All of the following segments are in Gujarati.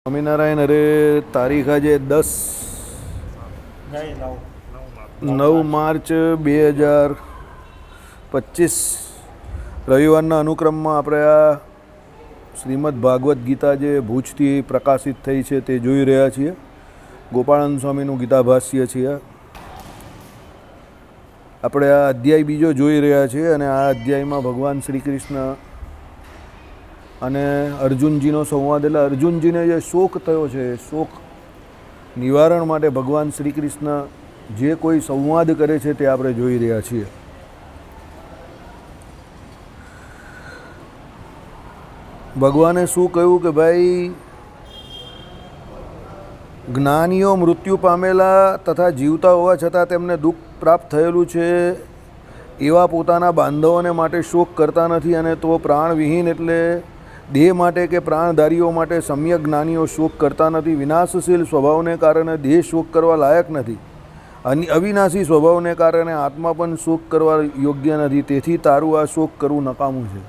સ્વામિનારાયણ. અરે તારીખ આજે 9 માર્ચ 2025 રવિવારના અનુક્રમમાં આપણે આ શ્રીમદ ભાગવદ્ ગીતા જે ભુજથી પ્રકાશિત થઈ છે તે જોઈ રહ્યા છીએ. ગોપાળાનંદ સ્વામીનું ગીતાભાષ્ય છીએ. આપણે આ અધ્યાય બીજો જોઈ રહ્યા છીએ અને આ અધ્યાયમાં ભગવાન શ્રી કૃષ્ણ અને અર્જુનજીનો સંવાદ, એટલે અર્જુનજીને જે શોક થયો છે, શોક નિવારણ માટે ભગવાન શ્રી કૃષ્ણ જે કોઈ સંવાદ કરે છે તે આપણે જોઈ રહ્યા છીએ. ભગવાને શું કહ્યું કે ભાઈ, જ્ઞાનીઓ મૃત્યુ પામેલા તથા જીવતા હોવા છતાં તેમને દુઃખ પ્રાપ્ત થયેલું છે એવા પોતાના બાંધવોને માટે શોક કરતા નથી, અને તો પ્રાણવિહીન એટલે દેહ માટે કે પ્રાણધારીઓ માટે સમ્યક જ્ઞાનીઓ શોક કરતા નથી. વિનાશશીલ સ્વભાવને કારણે દેહ શોક કરવા લાયક નથી, અને અવિનાશી સ્વભાવને કારણે આત્મા પણ શોક કરવા યોગ્ય નથી. તેથી તારું આ શોક કરવું નકામું છે.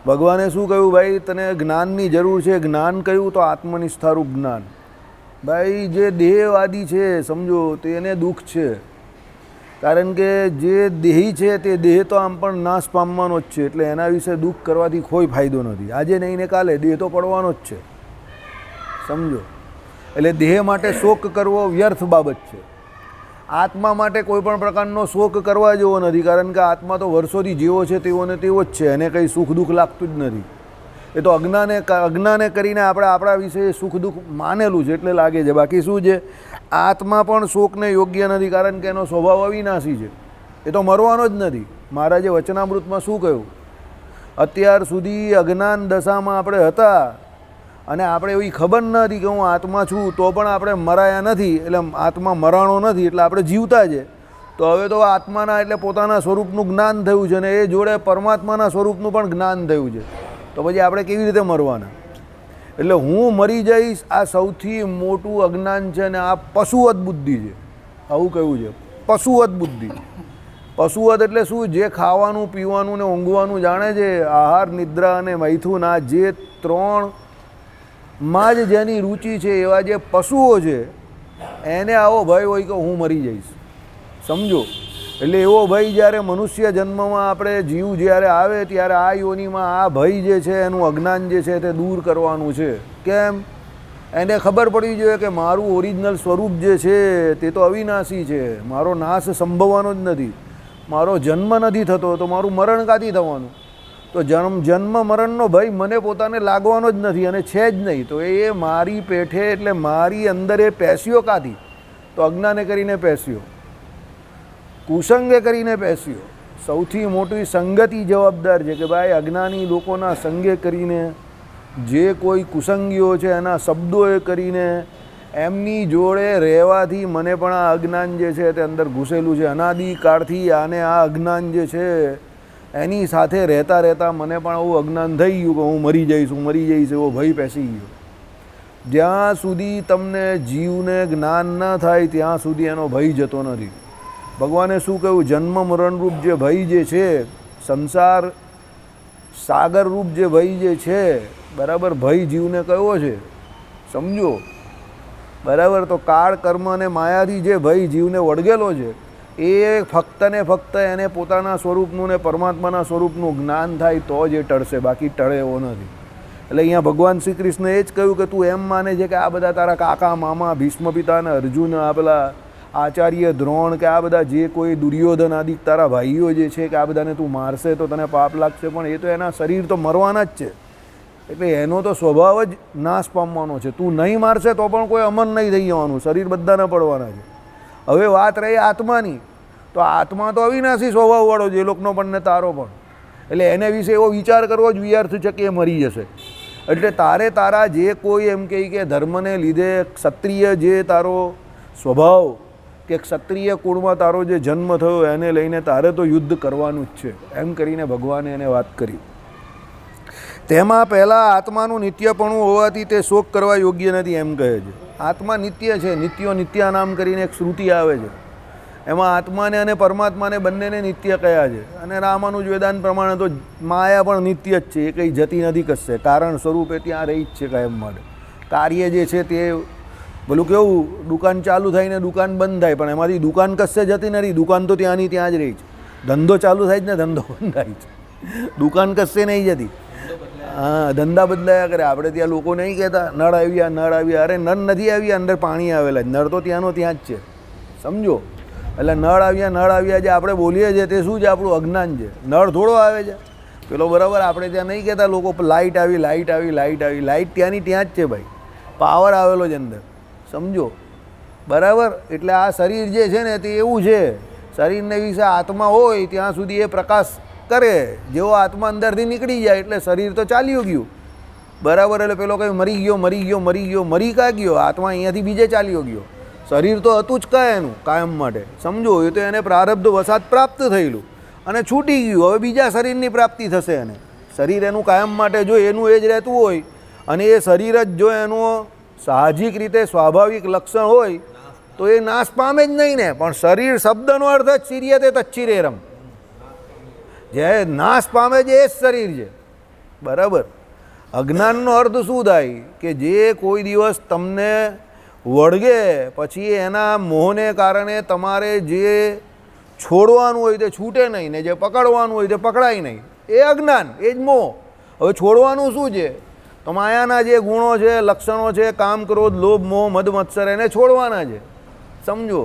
ભગવાને શું કહ્યું? ભાઈ, તને જ્ઞાનની જરૂર છે. જ્ઞાન કહ્યું તો આત્મનિષ્ઠારૂપ જ્ઞાન. ભાઈ, જે દેહવાદી છે સમજો, તેને દુઃખ છે, કારણ કે જે દેહી છે તે દેહ તો આમ પણ નાશ પામવાનો જ છે, એટલે એના વિશે દુઃખ કરવાથી કોઈ ફાયદો નથી. આજે નહીં ને કાલે દેહ તો પડવાનો જ છે, સમજો. એટલે દેહ માટે શોક કરવો વ્યર્થ બાબત છે. આત્મા માટે કોઈ પણ પ્રકારનો શોક કરવા જેવો નથી, કારણ કે આત્મા તો વર્ષોથી જેવો છે તેવો ને તેવો જ છે. એને કંઈ સુખ દુઃખ લાગતું જ નથી. એ તો અજ્ઞાને કરીને આપણે આપણા વિશે સુખ દુઃખ માનેલું છે એટલે લાગે છે. બાકી શું છે? આત્મા પણ શોકને યોગ્ય નથી, કારણ કે એનો સ્વભાવ અવિનાશી છે. એ તો મરવાનો જ નથી. મહારાજે વચનામૃતમાં શું કહ્યું? અત્યાર સુધી અજ્ઞાન દશામાં આપણે હતા અને આપણે એવી ખબર ન હતી કે હું આત્મા છું, તો પણ આપણે મરાયા નથી, એટલે આત્મા મરાણો નથી, એટલે આપણે જીવતા છે. તો હવે તો આત્માના એટલે પોતાના સ્વરૂપનું જ્ઞાન થયું છે, અને એ જોડે પરમાત્માના સ્વરૂપનું પણ જ્ઞાન થયું છે. તો પછી આપણે કેવી રીતે મરવાના? એટલે હું મરી જઈશ, આ સૌથી મોટું અજ્ઞાન છે, અને આ પશુવત બુદ્ધિ છે. આવું કહ્યું છે, પશુવત બુદ્ધિ. પશુવત એટલે શું? જે ખાવાનું પીવાનું ને ઊંઘવાનું જાણે છે, આહાર નિદ્રા અને મૈથુન, આ જે ત્રણમાં જ જેની રુચિ છે એવા જે પશુઓ છે, એને આવો ભય હોય કે હું મરી જઈશ, સમજો. એટલે એવો ભય જ્યારે મનુષ્ય જન્મમાં આપણે જીવ જ્યારે આવે ત્યારે આ યોનિમાં આ ભય જે છે, એનું અજ્ઞાન જે છે તે દૂર કરવાનું છે. કેમ? એને ખબર પડવી જોઈએ કે મારું ઓરિજિનલ સ્વરૂપ જે છે તે તો અવિનાશી છે. મારો નાશ સંભવવાનો જ નથી. મારો જન્મ નથી થતો, તો મારું મરણ ક્યાંથી થવાનું? તો જન્મ મરણનો ભય મને પોતાને લાગવાનો જ નથી, અને છે જ નહીં. તો એ મારી પેઠે એટલે મારી અંદર એ પેસ્યો ક્યાંથી? તો અજ્ઞાને કરીને પેસ્યો, કુસંગે કરીને પેસ્યો. સૌથી મોટી સંગતિ જવાબદાર છે કે ભાઈ, અજ્ઞાની લોકોના સંગે કરીને, જે કોઈ કુસંગીઓ છે એના શબ્દોએ કરીને, એમની જોડે રહેવાથી મને પણ આ અજ્ઞાન જે છે તે અંદર ઘૂસેલું છે. અનાદિકાળથી આને આ અજ્ઞાન જે છે એની સાથે રહેતા રહેતા મને પણ આવું અજ્ઞાન થઈ ગયું કે હું મરી જઈશ, એવો ભય પેસી ગયો. જ્યાં સુધી તમને જીવને જ્ઞાન ન થાય ત્યાં સુધી એનો ભય જતો નથી. ભગવાને શું કહ્યું? જન્મ મરણરૂપ જે ભય જે છે, સંસાર સાગરરૂપ જે ભય જે છે, બરાબર, ભય જીવને કયો છે, સમજો, બરાબર. તો કાળ કર્મ અને માયાથી જે ભય જીવને વળગેલો છે, એ ફક્ત ને ફક્ત એને પોતાના સ્વરૂપનું ને પરમાત્માના સ્વરૂપનું જ્ઞાન થાય તો જ એ ટળશે, બાકી ટળે એવો નથી. એટલે અહીંયા ભગવાન શ્રી કૃષ્ણે એ જ કહ્યું કે તું એમ માને છે કે આ બધા તારા કાકા મામા ભીષ્મ પિતા અને અર્જુન, આ પેલા આચાર્ય દ્રોણ, કે આ બધા જે કોઈ દુર્યોધન આદિ તારા ભાઈઓ જે છે, કે આ બધાને તું મારશે તો તને પાપ લાગશે, પણ એ તો એના શરીર તો મરવાના જ છે, એટલે એનો તો સ્વભાવ જ નાશ પામવાનો છે. તું નહીં મારશે તો પણ કોઈ અમર નહીં થઈ જવાનું, શરીર બધાને પડવાના છે. હવે વાત રહી આત્માની, તો આત્મા તો અવિનાશી સ્વભાવવાળો છે, એ લોકોનો પણ ને તારો પણ. એટલે એને વિશે એવો વિચાર કરવો જ વ્યર્થ છે કે એ મરી જશે. એટલે તારા જે કોઈ એમ કહે કે ધર્મને લીધે ક્ષત્રિય જે તારો સ્વભાવ કે ક્ષત્રિય કુળમાં તારો જે જન્મ થયો એને લઈને તારે તો યુદ્ધ કરવાનું જ છે, એમ કરીને ભગવાને એને વાત કરી. તેમાં પહેલાં આત્માનું નિત્યપણું હોવાથી તે શોક કરવા યોગ્ય નથી, એમ કહે છે. આત્મા નિત્ય છે. નિત્યો નિત્યાનામ કરીને એક શ્રુતિ આવે છે, એમાં આત્માને અને પરમાત્માને બંનેને નિત્ય કયા છે. અને રામાનુજ વેદાંત પ્રમાણે તો માયા પણ નિત્ય જ છે, એ કંઈ જતી નથી કશે, કારણ સ્વરૂપે ત્યાં રહી જ છે કાયમ માટે. કાર્ય જે છે તે પેલું કેવું દુકાન ચાલુ થાય ને દુકાન બંધ થાય, પણ એમાંથી દુકાન કશે જતી નથી, દુકાન તો ત્યાંની ત્યાં જ રહી છે. ધંધો ચાલુ થાય જ ને ધંધો બંધ થાય છે, દુકાન કશે નહીં જતી. હા, ધંધા બદલાયા કરે. આપણે ત્યાં લોકો નહીં કહેતા નળ આવ્યા નળ આવ્યા, અરે નળ નથી આવ્યા, અંદર પાણી આવેલા, નળ તો ત્યાંનો ત્યાં જ છે, સમજો. એટલે નળ આવ્યા જે આપણે બોલીએ છીએ તે શું છે? આપણું અજ્ઞાન છે. નળ થોડો આવે છે પેલો, બરાબર. આપણે ત્યાં નહીં કહેતા લોકો લાઇટ આવી લાઇટ આવી લાઇટ આવી, લાઇટ ત્યાંની ત્યાં જ છે ભાઈ, પાવર આવેલો છે અંદર, સમજો, બરાબર. એટલે આ શરીર જે છે ને તે એવું છે, શરીરને વિશે આત્મા હોય ત્યાં સુધી એ પ્રકાશ કરે. જેવો આત્મા અંદરથી નીકળી જાય એટલે શરીર તો ચાલ્યું ગયું, બરાબર. એટલે પેલો કંઈ મરી કાં ગયો? આત્મા અહીંયાથી બીજે ચાલ્યો ગયો. શરીર તો હતું જ એનું કાયમ માટે, સમજો. એ તો એને પ્રારબ્ધ વસાત પ્રાપ્ત થયેલું અને છૂટી ગયું. હવે બીજા શરીરની પ્રાપ્તિ થશે એને. શરીર એનું કાયમ માટે જો એનું એ જ રહેતું હોય અને એ શરીર જ જો એનું સાહજિક રીતે સ્વાભાવિક લક્ષણ હોય તો એ નાશ પામે જ નહીં ને. પણ શરીર શબ્દનો અર્થ જ શિર્યતે તચ્છિરેરમ, જે નાશ પામે છે એ જ શરીર છે, બરાબર. અજ્ઞાનનો અર્થ શું થાય? કે જે કોઈ દિવસ તમને વળગે પછી એના મોહને કારણે તમારે જે છોડવાનું હોય તે છૂટે નહીં ને જે પકડવાનું હોય તે પકડાય નહીં, એ અજ્ઞાન, એ જ મોહ. હવે છોડવાનું શું છે? તો માયાના જે ગુણો છે, લક્ષણો છે, કામ, ક્રોધ, લોભ, મોહ, મદ, મત્સર, એને છોડવાના છે, સમજો.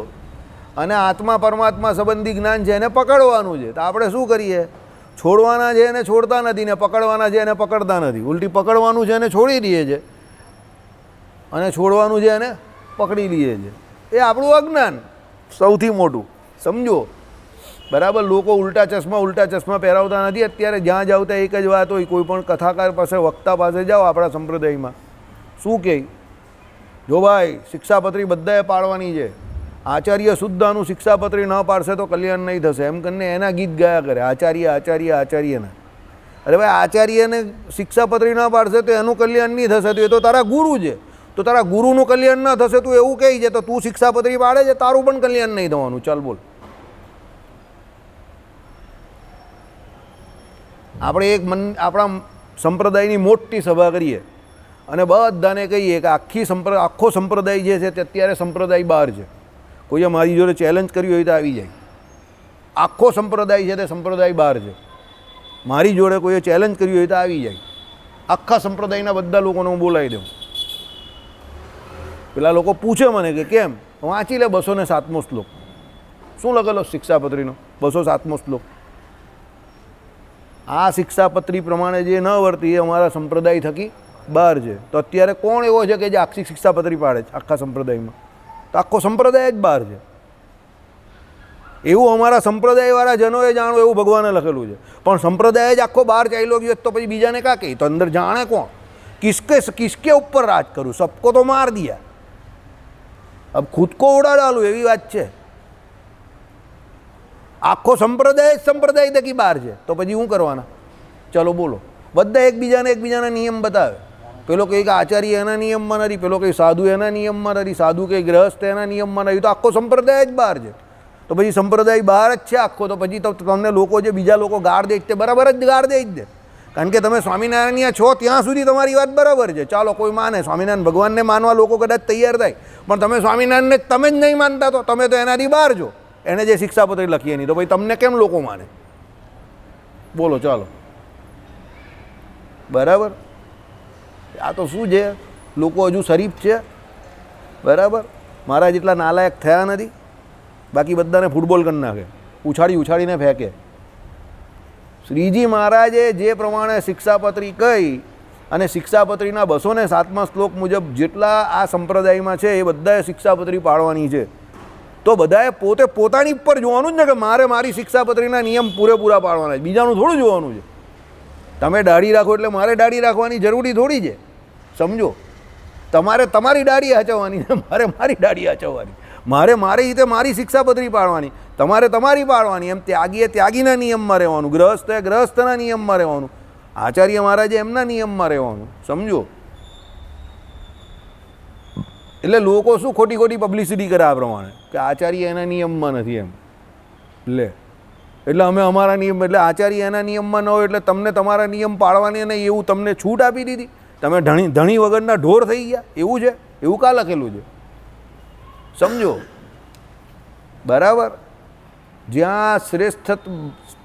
અને આત્મા પરમાત્મા સંબંધી જ્ઞાન છે એને પકડવાનું છે. તો આપણે શું કરીએ? છોડવાના છે એને છોડતા નથી ને પકડવાના છે એને પકડતા નથી. ઉલટી પકડવાનું છે એને છોડી દઈએ છે અને છોડવાનું છે એને પકડી લઈએ છે. એ આપણું અજ્ઞાન સૌથી મોટું, સમજો, બરાબર. લોકો ઉલટા ચશ્મા પહેરાવતા નથી. અત્યારે જ્યાં જાઓ ત્યાં એક જ વાત હોય, કોઈ પણ કથાકાર પાસે, વક્તા પાસે જાઓ આપણા સંપ્રદાયમાં, શું કહે? જો ભાઈ શિક્ષાપત્રી બધાએ પાડવાની છે, આચાર્ય શુદ્ધાનું શિક્ષાપત્રી ન પાડશે તો કલ્યાણ નહીં થશે, એમ કરીને એના ગીત ગાયા કરે, આચાર્યના. અરે ભાઈ, આચાર્યને શિક્ષાપત્રી ન પાડશે તો એનું કલ્યાણ નહીં થશે, તો એ તો તારા ગુરુ છે. તો તારા ગુરુનું કલ્યાણ ન થશે તું એવું કહી છે તો તું શિક્ષાપત્રી પાડે છે, તારું પણ કલ્યાણ નહીં થવાનું. ચાલ બોલ. આપણે એક આપણા સંપ્રદાયની મોટી સભા કરીએ અને બધાને કહીએ કે આખો સંપ્રદાય જે છે તે અત્યારે સંપ્રદાય બહાર છે. કોઈએ મારી જોડે ચેલેન્જ કર્યું હોય તો આવી જાય. આખો સંપ્રદાય છે તે સંપ્રદાય બહાર છે. મારી જોડે કોઈએ ચેલેન્જ કર્યું હોય તો આવી જાય. આખા સંપ્રદાયના બધા લોકોને હું બોલાવી દઉં. પેલા લોકો પૂછે મને કે કેમ? વાંચી લે 207મો શ્લોક. શું લખેલો શિક્ષાપત્રીનો 207મો શ્લોક? આ શિક્ષાપત્રી પ્રમાણે જે ન વર્તી એ અમારા સંપ્રદાય થકી બહાર છે. તો અત્યારે કોણ એવો છે કે જે આખી શિક્ષાપત્રી પાડે છે આખા સંપ્રદાયમાં? તો આખો સંપ્રદાય જ બહાર છે. એવું અમારા સંપ્રદાયવાળા જનોએ જાણો એવું ભગવાને લખેલું છે. પણ સંપ્રદાય જ આખો બહાર ચાલ્યો ગયો તો પછી બીજાને કાં કહી? તો અંદર જાણે કોણ? કિસકે ઉપર રાજ કરું, સબકો તો માર દિયા, અબ ખુદ કો ઉડા ડાલું, એવી વાત છે. આખો સંપ્રદાય થકી બહાર છે તો પછી શું કરવાના? ચલો બોલો. બધા એકબીજાના નિયમ બતાવે. પેલો કહે કે આચાર્ય એના નિયમમાં નથી, પેલો કહે સાધુ એના નિયમમાં નથી, સાધુ કહે ગ્રહસ્થ એના નિયમમાં નથી. તો આખો સંપ્રદાય જ બહાર છે. તો પછી સંપ્રદાય બહાર જ છે આખો, તો પછી તો તમને લોકો જે બીજા લોકો ગાળ દે તે બરાબર જ ગાળ દે જ દે. કારણ કે તમે સ્વામિનારાયણના છો ત્યાં સુધી તમારી વાત બરાબર છે. ચાલો કોઈ માને, સ્વામિનારાયણ ભગવાનને માનવા લોકો કદાચ તૈયાર થાય, પણ તમે સ્વામિનારાયણને તમે જ નહીં માનતા તો તમે તો એનાથી બહાર છો. એને જે શિક્ષાપત્રી લખી એની, તો ભાઈ તમને કેમ લોકો માને? બોલો ચાલો, બરાબર. આ તો શું છે, લોકો હજુ શરીફ છે, બરાબર. મારા જેટલા નાલાયક થયા નથી, બાકી બધાને ફૂટબોલ કરી નાખે, ઉછાળીને ફેંકે. શ્રીજી મહારાજે જે પ્રમાણે શિક્ષાપત્રી કહી અને શિક્ષાપત્રીના 207મા શ્લોક મુજબ જેટલા આ સંપ્રદાયમાં છે એ બધાએ શિક્ષાપત્રી પાડવાની છે. તો બધાએ પોતાની ઉપર જોવાનું જ ને કે મારે મારી શિક્ષાપત્રીના નિયમ પૂરેપૂરા પાડવાના છે, બીજાનું થોડું જોવાનું છે. તમે દાઢી રાખો એટલે મારે દાઢી રાખવાની જરૂરી થોડી છે, સમજો. તમારે તમારી દાઢી હાચવવાની છે, મારે મારી દાઢી હાચવવાની. મારે મારી રીતે મારી શિક્ષાપત્રી પાડવાની, તમારે તમારી પાડવાની. એમ ત્યાગીએ ત્યાગીના નિયમમાં રહેવાનું, ગ્રહસ્થે ગ્રહસ્થના નિયમમાં રહેવાનું, આચાર્ય મહારાજે એમના નિયમમાં રહેવાનું, સમજો. એટલે લોકો શું ખોટી પબ્લિસિટી કરે આ પ્રમાણે કે આચાર્ય એના નિયમમાં નથી એમ લે, એટલે અમે અમારા નિયમ, એટલે આચાર્ય એના નિયમમાં ન હોય એટલે તમને તમારા નિયમ પાળવાની નહીં એવું તમને છૂટ આપી દીધી. તમે ધણી વગરના ઢોર થઈ ગયા, એવું છે? એવું કા લખેલું છે? સમજો, બરાબર? જ્યાં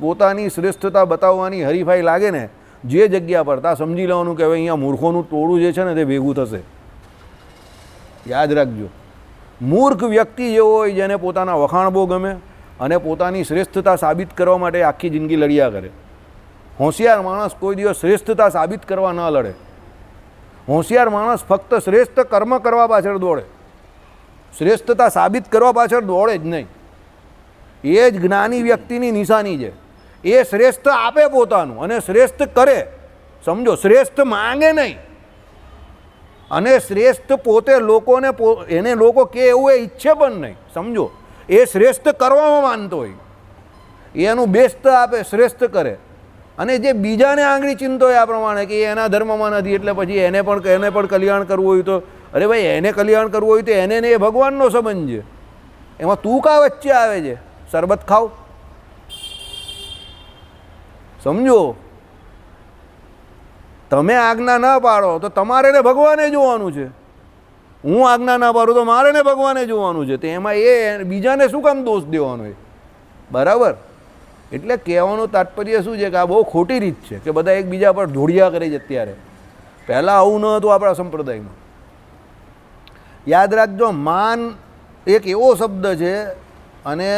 પોતાની શ્રેષ્ઠતા બતાવવાની હરીફાઈ લાગે ને જે જગ્યા પર, ત્યાં સમજી લેવાનું કે હવે અહીંયા મૂર્ખોનું ટોળું જે છે ને તે ભેગું થશે. યાદ રાખજો, મૂર્ખ વ્યક્તિ જેવો હોય જેને પોતાના વખાણ બહુ ગમે અને પોતાની શ્રેષ્ઠતા સાબિત કરવા માટે આખી જિંદગી લડ્યા કરે. હોશિયાર માણસ કોઈ દિવસ શ્રેષ્ઠતા સાબિત કરવા ન લડે. હોશિયાર માણસ ફક્ત શ્રેષ્ઠ કર્મ કરવા પાછળ દોડે, શ્રેષ્ઠતા સાબિત કરવા પાછળ દોડે જ નહીં. એ જ જ્ઞાની વ્યક્તિની નિશાની છે. એ શ્રેષ્ઠ આપે પોતાનું અને શ્રેષ્ઠ કરે. સમજો, શ્રેષ્ઠ માંગે નહીં. અને શ્રેષ્ઠ પોતે લોકોને એને લોકો કે એવું એ ઈચ્છે પણ નહીં. સમજો, એ શ્રેષ્ઠ કરવામાં માનતો હોય, એનું બેસ્ટ આપે, શ્રેષ્ઠ કરે. અને જે બીજાને આંગળી ચીંધતો હોય આ પ્રમાણે કે એના ધર્મમાં નથી એટલે પછી એને પણ કલ્યાણ કરવું હોય તો, અરે ભાઈ એને કલ્યાણ કરવું હોય તો એને ને એ ભગવાનનો સંબંધ છે. એમાં તું કા વચ્ચે આવે છે? શરબત ખાવ. સમજો, તમે આજ્ઞા ના પાડો તો તમારે ને ભગવાને જોવાનું છે. હું આજ્ઞા ના પાડું તો મારે ને ભગવાને જોવાનું છે. તો એમાં એ બીજાને શું કામ દોષ દેવાનો હોય? બરાબર? એટલે કહેવાનું તાત્પર્ય શું છે કે આ બહુ ખોટી રીત છે કે બધા એકબીજા પર ઢોળિયા કરે છે અત્યારે. પહેલાં આવું ન હતું આપણા સંપ્રદાયમાં. યાદ રાખજો, માન એક એવો શબ્દ છે અને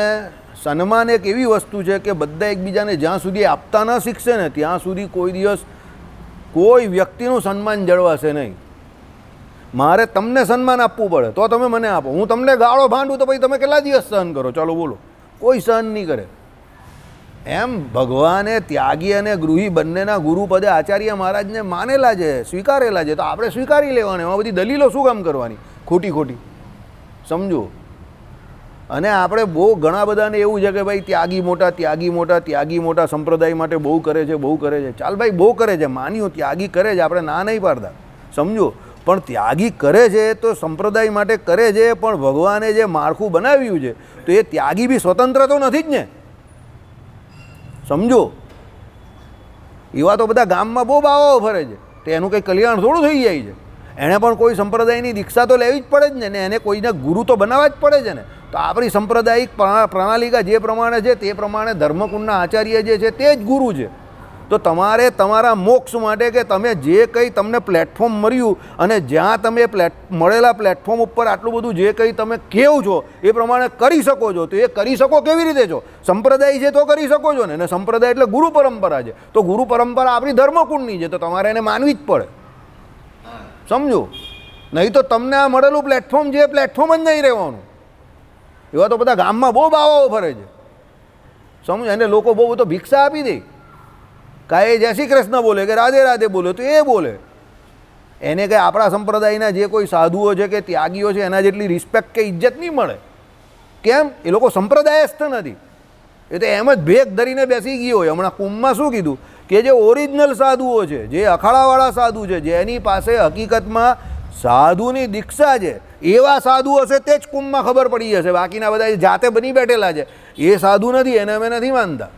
સન્માન એક એવી વસ્તુ છે કે બધા એકબીજાને જ્યાં સુધી આપતા ન શીખશે ને ત્યાં સુધી કોઈ દિવસ કોઈ વ્યક્તિનું સન્માન જળવાશે નહીં. મારે તમને સન્માન આપવું પડે તો તમે મને આપો. હું તમને ગાળો ભાંડું તો પછી તમે કેટલા દિવસ સહન કરો? ચાલો બોલો, કોઈ સહન નહીં કરે. એમ ભગવાને ત્યાગી અને ગૃહી બંનેના ગુરુપદે આચાર્ય મહારાજને માનેલા છે, સ્વીકારેલા છે, તો આપણે સ્વીકારી લેવાને. એમાં બધી દલીલો શું કામ કરવાની ખોટી ખોટી? સમજો. અને આપણે બહુ ઘણા બધાને એવું છે કે ભાઈ ત્યાગી મોટા સંપ્રદાય માટે બહુ કરે છે. ચાલ ભાઈ, બહુ કરે છે, માન્યું, ત્યાગી કરે છે, આપણે ના નહીં પાડતા. સમજો, પણ ત્યાગી કરે છે તો સંપ્રદાય માટે કરે છે, પણ ભગવાને જે માળખું બનાવ્યું છે તો એ ત્યાગી બી સ્વતંત્ર તો નથી જ ને. સમજો, એવા તો બધા ગામમાં બહુ બાવાઓ ફરે છે, તો એનું કંઈ કલ્યાણ થોડું થઈ જાય છે. એણે પણ કોઈ સંપ્રદાયની દીક્ષા તો લેવી જ પડે જ ને, એને કોઈને ગુરુ તો બનાવવા જ પડે છે ને. તો આપણી સાંપ્રદાયિક પ્રણાલિકા જે પ્રમાણે છે તે પ્રમાણે ધર્મકુંડના આચાર્ય જે છે તે જ ગુરુ છે. તો તમારે તમારા મોક્ષ માટે કે તમે જે કંઈ તમને પ્લેટફોર્મ મળ્યું અને જ્યાં તમે મળેલા પ્લેટફોર્મ ઉપર આટલું બધું જે કંઈ તમે કહેવું છો એ પ્રમાણે કરી શકો છો, તો એ કરી શકો કેવી રીતે છો? સંપ્રદાય છે તો કરી શકો છો ને. અને સંપ્રદાય એટલે ગુરુ પરંપરા છે, તો ગુરુ પરંપરા આપણી ધર્મકુંડની છે, તો તમારે એને માનવી જ પડે. સમજો, નહીં તો તમને આ મળેલું પ્લેટફોર્મ જે પ્લેટફોર્મ જ નહીં રહેવાનું. એવા તો બધા ગામમાં બહુ બાવાઓ ફરે છે. સમજો, એને લોકો બહુ બધો ભિક્ષા આપી દે. કાંઈ જય શ્રી કૃષ્ણ બોલે કે રાધે રાધે બોલે તો એ બોલે. એને કંઈ આપણા સંપ્રદાયના જે કોઈ સાધુઓ છે કે ત્યાગીઓ છે એના જેટલી રિસ્પેક્ટ કે ઇજ્જત નહીં મળે. કેમ? એ લોકો સંપ્રદાયસ્થ નથી. એ તો એમ જ ભેગ ધરીને બેસી ગયો હોય. હમણાં કુંભમાં શું કીધું કે જે ઓરિજિનલ સાધુઓ છે, જે અખાડાવાળા સાધુ છે, જેની પાસે હકીકતમાં સાધુની દીક્ષા છે, એવા સાધુ હશે તે જ કુંભમાં ખબર પડી જશે. બાકીના બધા જાતે બની બેઠેલા છે એ સાધુ નથી, એને અમે નથી માનતા.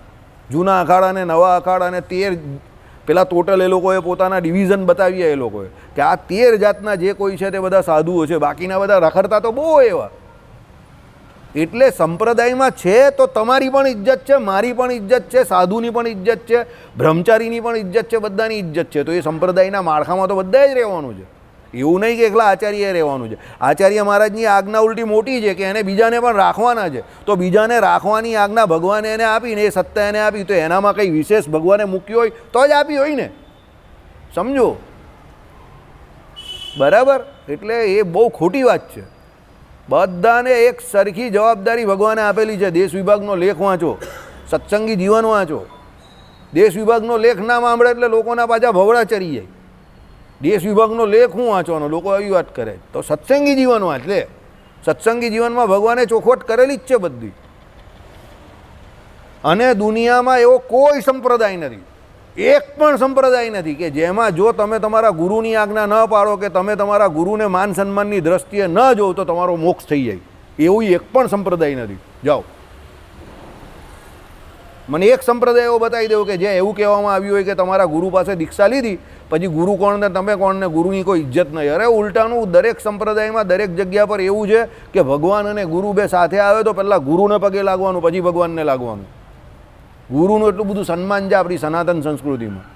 જૂના અખાડા ને નવા અખાડા ને 13 પેલા ટોટલ એ લોકોએ પોતાના ડિવિઝન બતાવ્યા. એ લોકોએ કે આ 13 જાતના જે કોઈ છે તે બધા સાધુઓ છે, બાકીના બધા રખડતા તો બહુ એવા. એટલે સંપ્રદાયમાં છે તો તમારી પણ ઇજ્જત છે, મારી પણ ઇજ્જત છે, સાધુની પણ ઇજ્જત છે, બ્રહ્મચારીની પણ ઇજ્જત છે, બધાની ઇજ્જત છે. તો એ સંપ્રદાયના માળખામાં તો બધા જ રહેવાનું છે. એવું નહીં કે એકલા આચાર્ય રહેવાનું છે. આચાર્ય મહારાજની આજ્ઞા ઉલટી મોટી છે કે એને બીજાને પણ રાખવાના છે, તો બીજાને રાખવાની આજ્ઞા ભગવાને એને આપીને એ સત્તા એને આપી, તો એનામાં કંઈ વિશેષ ભગવાને મૂક્યું હોય તો જ આપી હોય ને. સમજો, બરાબર? એટલે એ બહુ ખોટી વાત છે. બધાને એક સરખી જવાબદારી ભગવાને આપેલી છે. દેશ વિભાગનો લેખ વાંચો, સત્સંગી જીવન વાંચો. દેશ વિભાગનો લેખ ના સાંભળે એટલે લોકોના પાછા ભવડા ચરી જાય. દેશ વિભાગનો લેખ હું વાંચવાનો? લોકો આવી વાત કરે. તો સત્સંગી જીવન વાંચ લે. સત્સંગી જીવનમાં ભગવાને ચોખવટ કરેલી જ છે બધી. અને દુનિયામાં એવો કોઈ સંપ્રદાય નથી, એક પણ સંપ્રદાય નથી કે જેમાં જો તમે તમારા ગુરુની આજ્ઞા ન પાડો કે તમે તમારા ગુરુને માન સન્માનની દ્રષ્ટિએ ન જોવો તો તમારો મોક્ષ થઈ જાય. એવું એક પણ સંપ્રદાય નથી. જાઓ, મને એક સંપ્રદાય એવો બતાવી દેવો કે જ્યાં એવું કહેવામાં આવ્યું હોય કે તમારા ગુરુ પાસે દીક્ષા લીધી પછી ગુરુ કોણ ને તમે કોણ ને ગુરુની કોઈ ઇજ્જત નહીં. અરે ઉલટાનું દરેક સંપ્રદાયમાં દરેક જગ્યા પર એવું છે કે ભગવાન અને ગુરુ બે સાથે આવે તો પહેલાં ગુરુને પગે લાગવાનું પછી ભગવાનને લાગવાનું. ગુરુનું એટલું બધું સન્માન છે આપણી સનાતન સંસ્કૃતિમાં.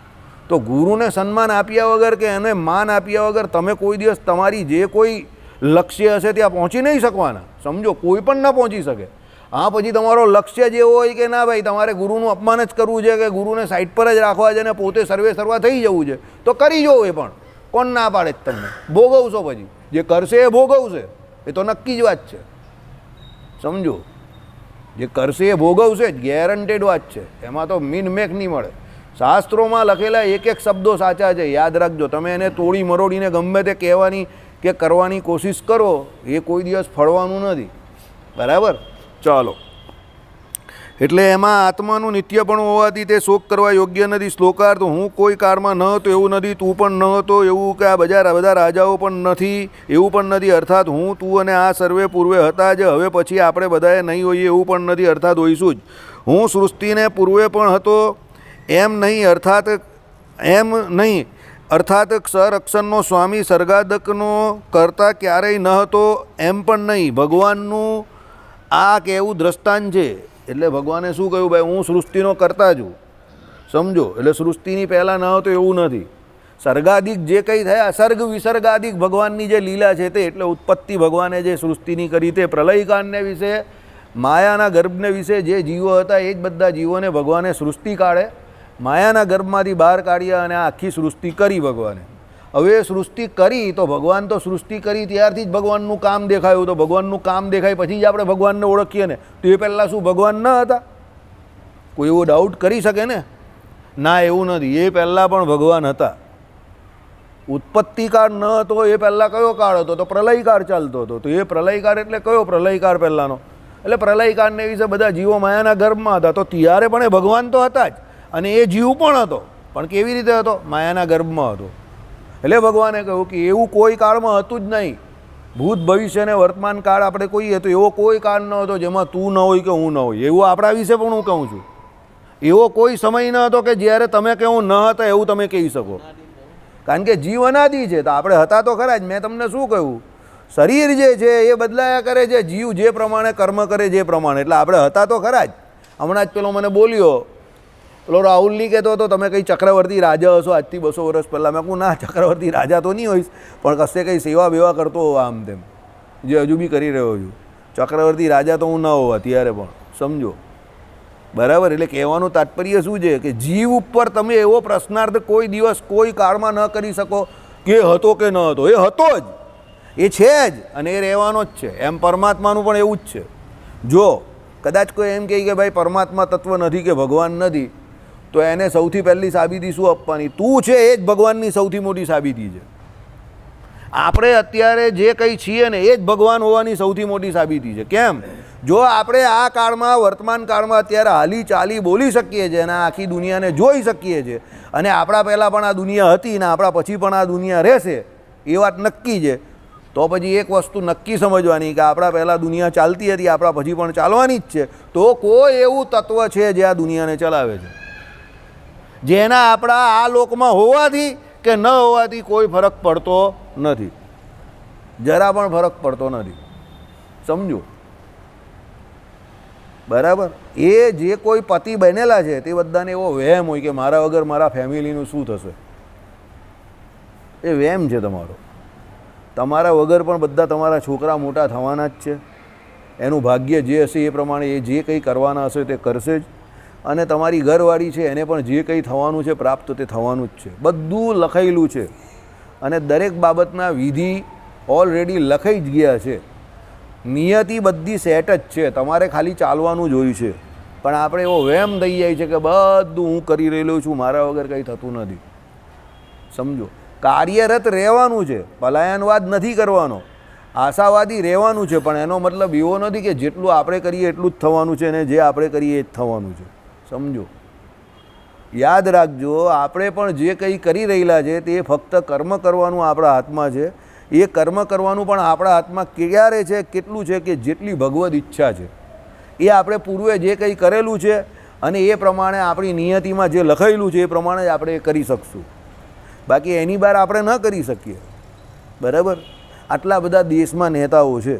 તો ગુરુને સન્માન આપ્યા વગર કે એને માન આપ્યા વગર તમે કોઈ દિવસ તમારી જે કોઈ લક્ષ્ય હશે ત્યાં પહોંચી નહીં શકવાના. સમજો, કોઈ પણ ન પહોંચી શકે. હા, પછી તમારો લક્ષ્ય જ એવો હોય કે ના ભાઈ તમારે ગુરુનું અપમાન જ કરવું છે કે ગુરુને સાઈડ પર જ રાખવા છે અને પોતે સર્વે સર્વા થઈ જવું છે તો કરી જવું. એ પણ કોણ ના પાડે જ તમને? ભોગવશો. પછી જે કરશે એ ભોગવશે, એ તો નક્કી જ વાત છે. સમજો, જે કરશે એ ભોગવશે જ, ગેરંટેડ વાત છે. એમાં તો મીન મેક નહીં મળે. શાસ્ત્રોમાં લખેલા એક એક શબ્દો સાચા છે, યાદ રાખજો. તમે એને તોડી મરોડીને ગમે તે કહેવાની કે કરવાની કોશિશ કરો એ કોઈ દિવસ ફળવાનું નથી. બરાબર? ચાલો, એટલે એમાં આત્માનું નિત્યપણું હોવાથી તે શોક કરવા યોગ્ય નથી. શ્લોકાર્થ હું કોઈ કાળમાં ન હતો એવું નથી, તું પણ ન હતો એવું કે આ બધા રાજાઓ પણ નથી એવું પણ નથી. અર્થાત હું, તું અને આ સર્વે પૂર્વે હતા જ, હવે પછી આપણે બધાએ નહીં હોઈએ એવું પણ નથી, અર્થાત હોઈશું જ. હું સૃષ્ટિને પૂર્વે પણ હતો એમ નહીં, અર્થાત ક્ષરઅક્ષરનો સ્વામી સર્ગાદકનો કરતા ક્યારેય ન હતો એમ પણ નહીં. ભગવાનનું આ કહેવું દ્રષ્ટાંત છે. એટલે ભગવાને શું કહ્યું? ભાઈ હું સૃષ્ટિનો કરતા છું. સમજો, એટલે સૃષ્ટિની પહેલાં ન હતો એવું નથી. સર્ગાદિક જે કંઈ થયા, સર્ગ વિસર્ગાદિક ભગવાનની જે લીલા છે તે, એટલે ઉત્પત્તિ ભગવાને જે સૃષ્ટિની કરી તે, પ્રલયકાળને વિશે, માયાના ગર્ભને વિશે જે જીવો હતા એ જ બધા જીવોને ભગવાને સૃષ્ટિ કાળે માયાના ગર્ભમાંથી બહાર કાઢ્યા અને આ આખી સૃષ્ટિ કરી ભગવાને. હવે સૃષ્ટિ કરી તો ભગવાન તો સૃષ્ટિ કરી ત્યારથી જ ભગવાનનું કામ દેખાયું. તો ભગવાનનું કામ દેખાય પછી જ આપણે ભગવાનને ઓળખીએ ને. તો એ પહેલાં શું ભગવાન ન હતા? કોઈ એવો ડાઉટ કરી શકે ને? ના, એવું નથી. એ પહેલાં પણ ભગવાન હતા. ઉત્પત્તિકાળ ન હતો એ પહેલાં કયો કાળ હતો? તો પ્રલયકાળ ચાલતો હતો. તો એ પ્રલયકાળ એટલે કયો પ્રલયકાળ પહેલાંનો? એટલે પ્રલયકાળને વિશે બધા જીવો માયાના ગર્ભમાં હતા. તો ત્યારે પણ એ ભગવાન તો હતા જ અને એ જીવ પણ હતો. પણ કેવી રીતે હતો? માયાના ગર્ભમાં હતો. એટલે ભગવાને કહ્યું કે એવું કોઈ કાળમાં હતું જ નહીં. ભૂત ભવિષ્ય અને વર્તમાન કાળ આપણે કહીએ તો એવો કોઈ કાળ ન હતો જેમાં તું ન હોય કે હું ન હોય. એવું આપણા વિશે પણ હું કહું છું. એવો કોઈ સમય ન હતો કે જ્યારે તમે કે હું ન હતા એવું તમે કહી શકો. કારણ કે જીવ અનાદિ છે. તો આપણે હતા તો ખરા જ. મેં તમને શું કહ્યું? શરીર જે છે એ બદલાયા કરે છે. જીવ જે પ્રમાણે કર્મ કરે જે પ્રમાણે. એટલે આપણે હતા તો ખરા જ. હમણાં જ પેલો મને બોલ્યો, પેલો રાહુલની કહેતો હતો તમે કંઈ ચક્રવર્તી રાજા હશો આજથી 200 વર્ષ પહેલાં. મેં કહું ના, ચક્રવર્તી રાજા તો નહીં હોઈશ પણ કશે કંઈ સેવા બેવા કરતો હોવા આમ તેમ, જે હજુ બી કરી રહ્યો છું. ચક્રવર્તી રાજા તો હું ન હોવા ત્યારે પણ. સમજો, બરાબર? એટલે કહેવાનું તાત્પર્ય શું છે કે જીવ ઉપર તમે એવો પ્રશ્નાર્થ કોઈ દિવસ કોઈ કાળમાં ન કરી શકો કે હતો કે ન હતો. એ હતો જ, એ છે જ અને એ રહેવાનો જ છે. એમ પરમાત્માનું પણ એવું જ છે. જો કદાચ કોઈ એમ કહે કે ભાઈ પરમાત્મા તત્વ નથી કે ભગવાન નથી, તો એને સૌથી પહેલી સાબિતી શું આપવાની? તું છે એ જ ભગવાનની સૌથી મોટી સાબિતી છે. આપણે અત્યારે જે કંઈ છીએ ને એ જ ભગવાન હોવાની સૌથી મોટી સાબિતી છે. કેમ? જો આપણે આ કાળમાં, વર્તમાન કાળમાં અત્યારે હાલી ચાલી બોલી શકીએ છીએ અને આખી દુનિયાને જોઈ શકીએ છીએ અને આપણા પહેલાં પણ આ દુનિયા હતી ને આપણા પછી પણ આ દુનિયા રહેશે એ વાત નક્કી છે, તો પછી એક વસ્તુ નક્કી સમજવાની કે આપણા પહેલાં દુનિયા ચાલતી હતી, આપણા પછી પણ ચાલવાની જ છે. તો કોઈ એવું તત્વ છે જે આ દુનિયાને ચલાવે છે, જેના આપણા આ લોકમાં હોવાથી કે ન હોવાથી કોઈ ફરક પડતો નથી. જરા પણ ફરક પડતો નથી. સમજો, બરાબર? એ જે કોઈ પતિ બનેલા છે તે બધાને એવો વહેમ હોય કે મારા વગર મારા ફેમિલીનું શું થશે. એ વહેમ છે તમારો. તમારા વગર પણ બધા તમારા છોકરા મોટા થવાના જ છે. એનું ભાગ્ય જે હશે એ પ્રમાણે એ જે કંઈ કરવાના હશે તે કરશે જ. અને તમારી ઘરવાળી છે એને પણ જે કંઈ થવાનું છે પ્રાપ્ત તે થવાનું જ છે. બધું લખાયેલું છે અને દરેક બાબતના વિધિ ઓલરેડી લખાઈ જ ગયા છે. નિયતિ બધી સેટ જ છે. તમારે ખાલી ચાલવાનું જ હોય છે. પણ આપણે એવો વહેમ થઈ જાય છે કે બધું હું કરી રહેલો છું, મારા વગર કંઈ થતું નથી. સમજો, કાર્યરત રહેવાનું છે, પલાયનવાદ નથી કરવાનો, આશાવાદી રહેવાનું છે. પણ એનો મતલબ એવો નથી કે જેટલું આપણે કરીએ એટલું જ થવાનું છે અને જે આપણે કરીએ એ જ થવાનું છે. સમજો, યાદ રાખજો, આપણે પણ જે કંઈ કરી રહેલા છે તે ફક્ત કર્મ કરવાનું આપણા હાથમાં છે. એ કર્મ કરવાનું પણ આપણા હાથમાં ક્યારે છે, કેટલું છે કે જેટલી ભગવદ ઈચ્છા છે. એ આપણે પૂર્વે જે કંઈ કરેલું છે અને એ પ્રમાણે આપણી નિયતિમાં જે લખાયેલું છે એ પ્રમાણે જ આપણે કરી શકશું. બાકી એની બહાર આપણે ન કરી શકીએ. બરાબર. આટલા બધા દેશમાં નેતાઓ છે,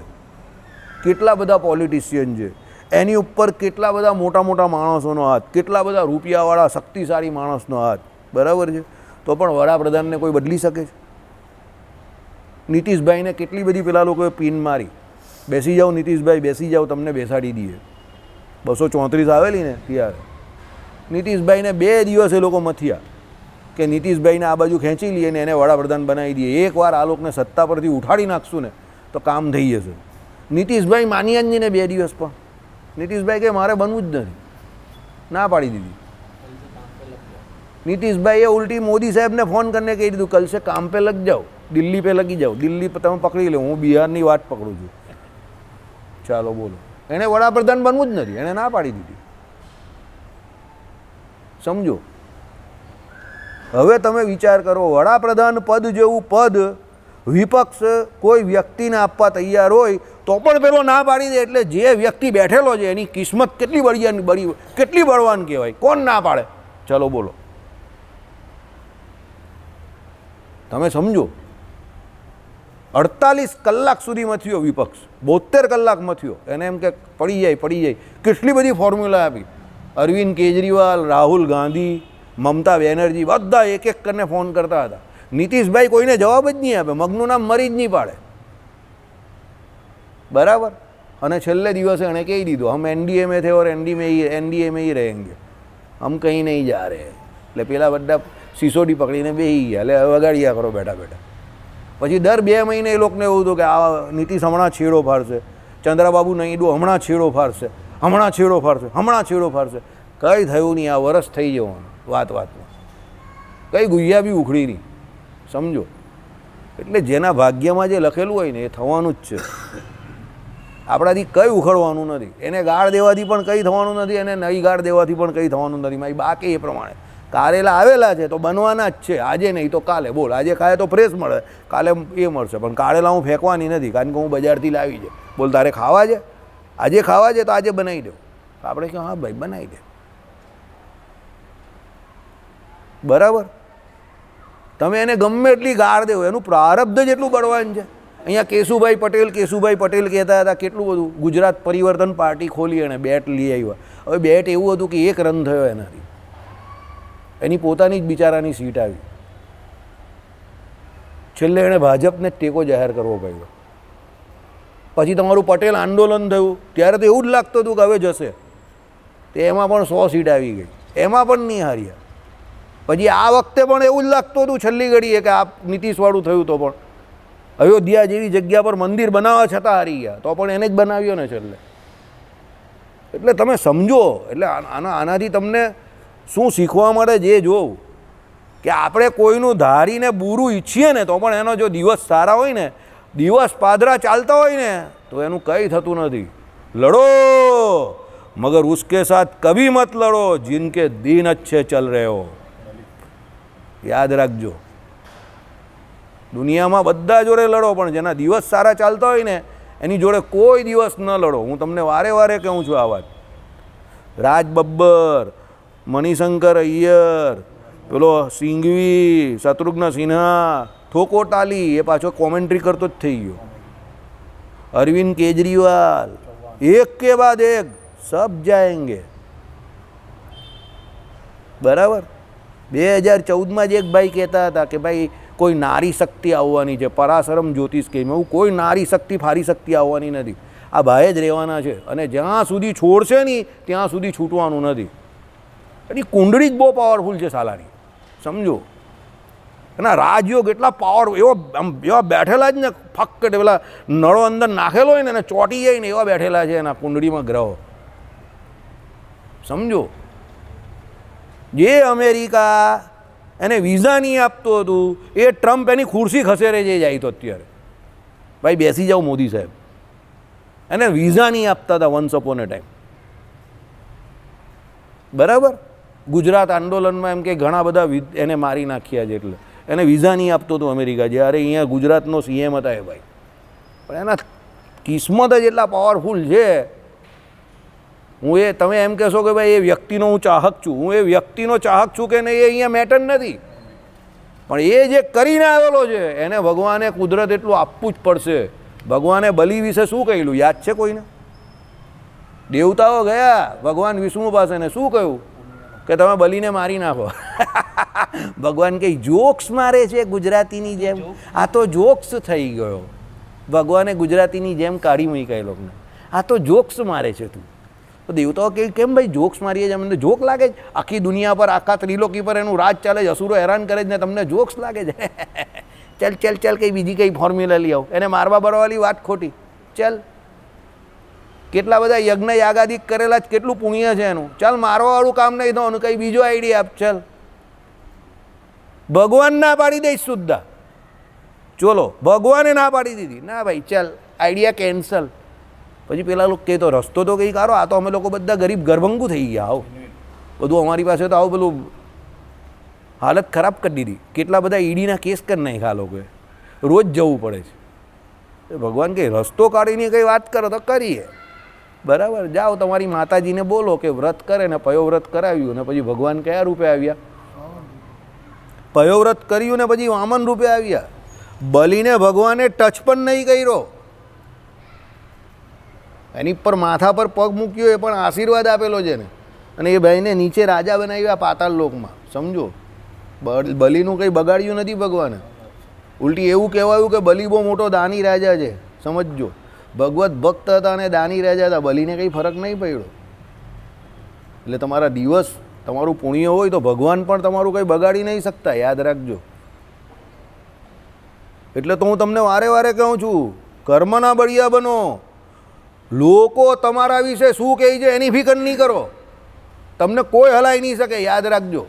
કેટલા બધા પોલિટિશિયન છે, એની ઉપર કેટલા બધા મોટા મોટા માણસોનો હાથ, કેટલા બધા રૂપિયાવાળા શક્તિશાળી માણસનો હાથ. બરાબર છે. તો પણ વડાપ્રધાનને કોઈ બદલી શકે છે? નીતિશભાઈને કેટલી બધી પેલા લોકોએ પિન મારી, બેસી જાઓ નીતિશભાઈ બેસી જાઓ, તમને બેસાડી દઈએ. 234 આવેલી ને ત્યારે નીતિશભાઈને 2 દિવસ એ લોકો મથ્યા કે નીતિશભાઈને આ બાજુ ખેંચી લઈએ ને એને વડાપ્રધાન બનાવી દઈએ. એકવાર આ લોકોને સત્તા પરથી ઉઠાડી નાખશું ને તો કામ થઈ જશે. નીતિશભાઈ માન્યા જ નહીં ને 2 દિવસ પણ. નીતિશભાઈ કે મારે બનવું જ નથી, ના પાડી દીધી. નીતિશભાઈએ ઉલટી મોદી સાહેબને ફોન કરીને કહી દીધું કલ સે કામ પે લગ જાઓ, દિલ્હી પે લગી જાઓ, દિલ્હી તમે પકડી લો, હું બિહારની વાત પકડું છું. ચાલો બોલો. એણે વડાપ્રધાન બનવું જ નથી, એણે ના પાડી દીધી. સમજો. હવે તમે વિચાર કરો, વડાપ્રધાન પદ જેવું પદ વિપક્ષ કોઈ વ્યક્તિને આપવા તૈયાર હોય તો પણ પેલો ના પાડી દે, એટલે જે વ્યક્તિ બેઠેલો છે એની કિસ્મત કેટલી કેટલી બળવાન કહેવાય. કોણ ના પાડે? ચાલો બોલો. તમે સમજો. 48 કલાક સુધી મથ્યો વિપક્ષ, 72 કલાક મથ્યો. એને એમ કે પડી જાય. કેટલી બધી ફોર્મ્યુલા આપી. અરવિંદ કેજરીવાલ, રાહુલ ગાંધી, મમતા બેનર્જી બધા એક એક કરીને ફોન કરતા હતા. નીતિશભાઈ કોઈને જવાબ જ નહીં આપે, મગનું નામ મરી જ નહીં પાડે. બરાબર. અને છેલ્લે દિવસે એણે કહી દીધું હમ એનડીએ में थे और एनडीए में ही रहेंगे, हम कहीं नहीं जा रहे. એટલે પેલા બધા સિસોડી પકડીને બેસી ગયા, એટલે વગાડ્યા કરો બેઠા બેઠા. પછી દર 2 મહિને એ લોકોને એવું હતું કે આ નીતિશ હમણાં છેડો ફાડશે, ચંદ્રબાબુ નાયડુ હમણાં છેડો ફાડશે. કંઈ થયું નહીં. આ વરસ થઈ જવાનું વાતમાં, કંઈ ગુయ్યા બી ઉખડી નહીં. સમજો. એટલે જેના ભાગ્યમાં જે લખેલું હોય ને એ થવાનું જ છે. આપણાથી કંઈ ઉખડવાનું નથી. એને ગાળ દેવાથી પણ કંઈ થવાનું નથી, એને નહીં ગાળ દેવાથી પણ કંઈ થવાનું નથી. મારી બાકી એ પ્રમાણે કારેલા આવેલા છે તો બનવાના જ છે. આજે નહીં તો કાલે. બોલ, આજે ખાય તો ફ્રેશ મળે, કાલે એ મળશે. પણ કારેલા હું ફેંકવાની નથી, કારણ કે હું બજારથી લાવી છે. બોલ, તારે ખાવા છે? આજે ખાવા છે તો આજે બનાવી દો. આપણે કહ્યું હા ભાઈ બનાવી દે. બરાબર. તમે એને ગમે એટલી ગાળ દેવો, એનું પ્રારબ્ધ જ એટલું બળવાન છે. અહીંયા કેશુભાઈ પટેલ કહેતા હતા, કેટલું બધું. ગુજરાત પરિવર્તન પાર્ટી ખોલી એણે, બેટ લઈ આવ્યા. હવે બેટ એવું હતું કે 1 રન થયો એનાથી, એની પોતાની જ બિચારાની સીટ આવી. છેલ્લે એણે ભાજપને જ ટેકો જાહેર કરવો પડ્યો. પછી તમારું પટેલ આંદોલન થયું ત્યારે તો એવું જ લાગતું હતું કે હવે જશે, તે એમાં પણ 100 સીટ આવી ગઈ, એમાં પણ નહીં હાર્યા. પછી આ વખતે પણ એવું જ લાગતું હતું છેલ્લી ઘડીએ કે આ નીતિશવાળું થયું તો પણ અયોધ્યા જેવી જગ્યા પર મંદિર બનાવવા છતાં હારી ગયા, તો પણ એને જ બનાવ્યો ને છેલ્લે. એટલે તમે સમજો. એટલે આનાથી તમને શું શીખવા મળે જે જોવું કે આપણે કોઈનું ધારીને બુરું ઈચ્છીએ ને તો પણ એનો જો દિવસ સારા હોય ને, દિવસ પાદરા ચાલતા હોય ને તો એનું કંઈ થતું નથી. લડો મગર ઉસકે સાથ કભી મત લડો જિનકે દિન અચ્છે ચલ રહે હો. યાદ રાખજો. દુનિયામાં બધા જોડે લડો, પણ જેના દિવસ સારા ચાલતા હોય ને એની જોડે કોઈ દિવસ ન લડો. હું તમને વારે વારે કહું છું આ વાત. રાજ બબ્બર, મણિશંકર અય્યર, પેલો સિંઘવી, શત્રુઘ્ન સિન્હા, થોકોટાલી, એ પાછો કોમેન્ટ્રી કરતો જ થઈ ગયો. અરવિંદ કેજરીવાલ, એક કે બાદ એક સબ જાએંગે. બરાબર. 2014માં જ એક ભાઈ કહેતા હતા કે ભાઈ કોઈ નારી શક્તિ આવવાની છે, પરાશરમ જ્યોતિષ કે એવું કોઈ નારી શક્તિ ફારી શક્તિ આવવાની નથી. આ ભાઈ જ રહેવાના છે, અને જ્યાં સુધી છોડશે નહીં ત્યાં સુધી છૂટવાનું નથી. એની કુંડળી જ બહુ પાવરફુલ છે સાલાની. સમજો. એના રાજયોગ એટલા પાવર, એવા બેઠેલા જ ને, ફક્ત પેલા નળો અંદર નાખેલો હોય ને એને ચોંટી જાય ને એવા બેઠેલા છે એના કુંડળીમાં ગ્રહો. સમજો. જે અમેરિકા એને વિઝા નહીં આપતું હતું એ ટ્રમ્પ એની ખુરશી ખસેરે છે જાય તો અત્યારે ભાઈ બેસી જાઓ મોદી સાહેબ. એને વિઝા નહીં આપતા હતા વન્સ અપોન એ ટાઈમ. બરાબર. ગુજરાત આંદોલનમાં એમ કે ઘણા બધા એને મારી નાખ્યા છે, એટલે એને વિઝા નહીં આપતો હતો અમેરિકા, જ્યારે અહીંયા ગુજરાતનો સીએમ હતા એ ભાઈ. પણ એના કિસ્મત જ એટલા પાવરફુલ છે. હું એ તમે એમ કહેશો કે ભાઈ એ વ્યક્તિનો હું ચાહક છું, હું એ વ્યક્તિનો ચાહક છું કે નહીં એ અહીંયા મેટર નથી, પણ એ જે કરીને આવેલો છે એને ભગવાને કુદરત એટલું આપવું જ પડશે. ભગવાને બલિ વિશે શું કહેલું યાદ છે કોઈને? દેવતાઓ ગયા ભગવાન વિષ્ણુ પાસે ને શું કહ્યું કે તમે બલિને મારી નાખો. ભગવાન કંઈ જોક્સ મારે છે ગુજરાતીની જેમ? આ તો જોક્સ થઈ ગયો. ભગવાને ગુજરાતીની જેમ કાઢી મૂકી એ લોકોને. આ તો જોક્સ મારે છે તું. તો દેવતાઓ કે કેમ ભાઈ જોક્સ મારીએ છે? અમને જોક લાગે છે? આખી દુનિયા પર આખા ત્રિલોકી પર એનું રાજ ચાલે છે, અસુરો હેરાન કરે છે ને તમને જોક્સ લાગે છે? ચાલ ચાલ ચાલ કંઈ બીજી કંઈ ફોર્મ્યુલા લઈ આવો. એને મારવા બરવાલી વાત ખોટી. ચાલ કેટલા બધા યજ્ઞ યાગાદિક કરેલા જ કેટલું પુણ્ય છે એનું. ચાલ મારવાવાળું કામ નહીં થવાનું, કંઈ બીજો આઈડિયા આપ. ચાલ ભગવાન ના પાડી દઈશ સુદ્ધા. ચલો ભગવાને ના પાડી દીધી, ના ભાઈ ચાલ આઈડિયા કેન્સલ. પછી પેલા લોકો કહે તો રસ્તો તો કંઈ કાઢો, આ તો અમે લોકો બધા ગરીબ ગરભંગુ થઈ ગયા. આવો બધું અમારી પાસે તો આવું પેલું હાલત ખરાબ કરી દીધી. કેટલા બધા ઈડીના કેસ કરી નાખ્યા આ લોકોએ. રોજ જવું પડે છે. ભગવાન કહે રસ્તો કાઢીને કંઈ વાત કરો તો કરીએ, બરાબર. જાઓ તમારી માતાજીને બોલો કે વ્રત કરે ને પયોવ્રત કરાવ્યું ને પછી ભગવાન કયા રૂપે આવ્યા? પયોવ્રત કર્યું ને પછી વામન રૂપે આવ્યા. બલિને ભગવાને ટચ પણ નહીં કર્યો, એની પર માથા પર પગ મૂક્યો, એ પણ આશીર્વાદ આપેલો છે ને. અને એ ભાઈને નીચે રાજા બનાવ્યા પાતાળ લોકમાં. સમજો, બલિનું કંઈ બગાડ્યું નથી ભગવાને. ઉલટી એવું કહેવાયું કે બલિ બહુ મોટો દાની રાજા છે. સમજજો, ભગવત ભક્ત હતા અને દાની રાજા હતા, બલિને કંઈ ફરક નહીં પડ્યો. એટલે તમારા દિવસ તમારું પુણ્ય હોય તો ભગવાન પણ તમારું કંઈ બગાડી નહીં શકતા, યાદ રાખજો. એટલે તો હું તમને વારે વારે કહું છું, કર્મના બળિયા બનો. લોકો તમારા વિશે શું કહે છે એની ફિકર નહીં કરો, તમને કોઈ હલાઈ નહીં શકે, યાદ રાખજો.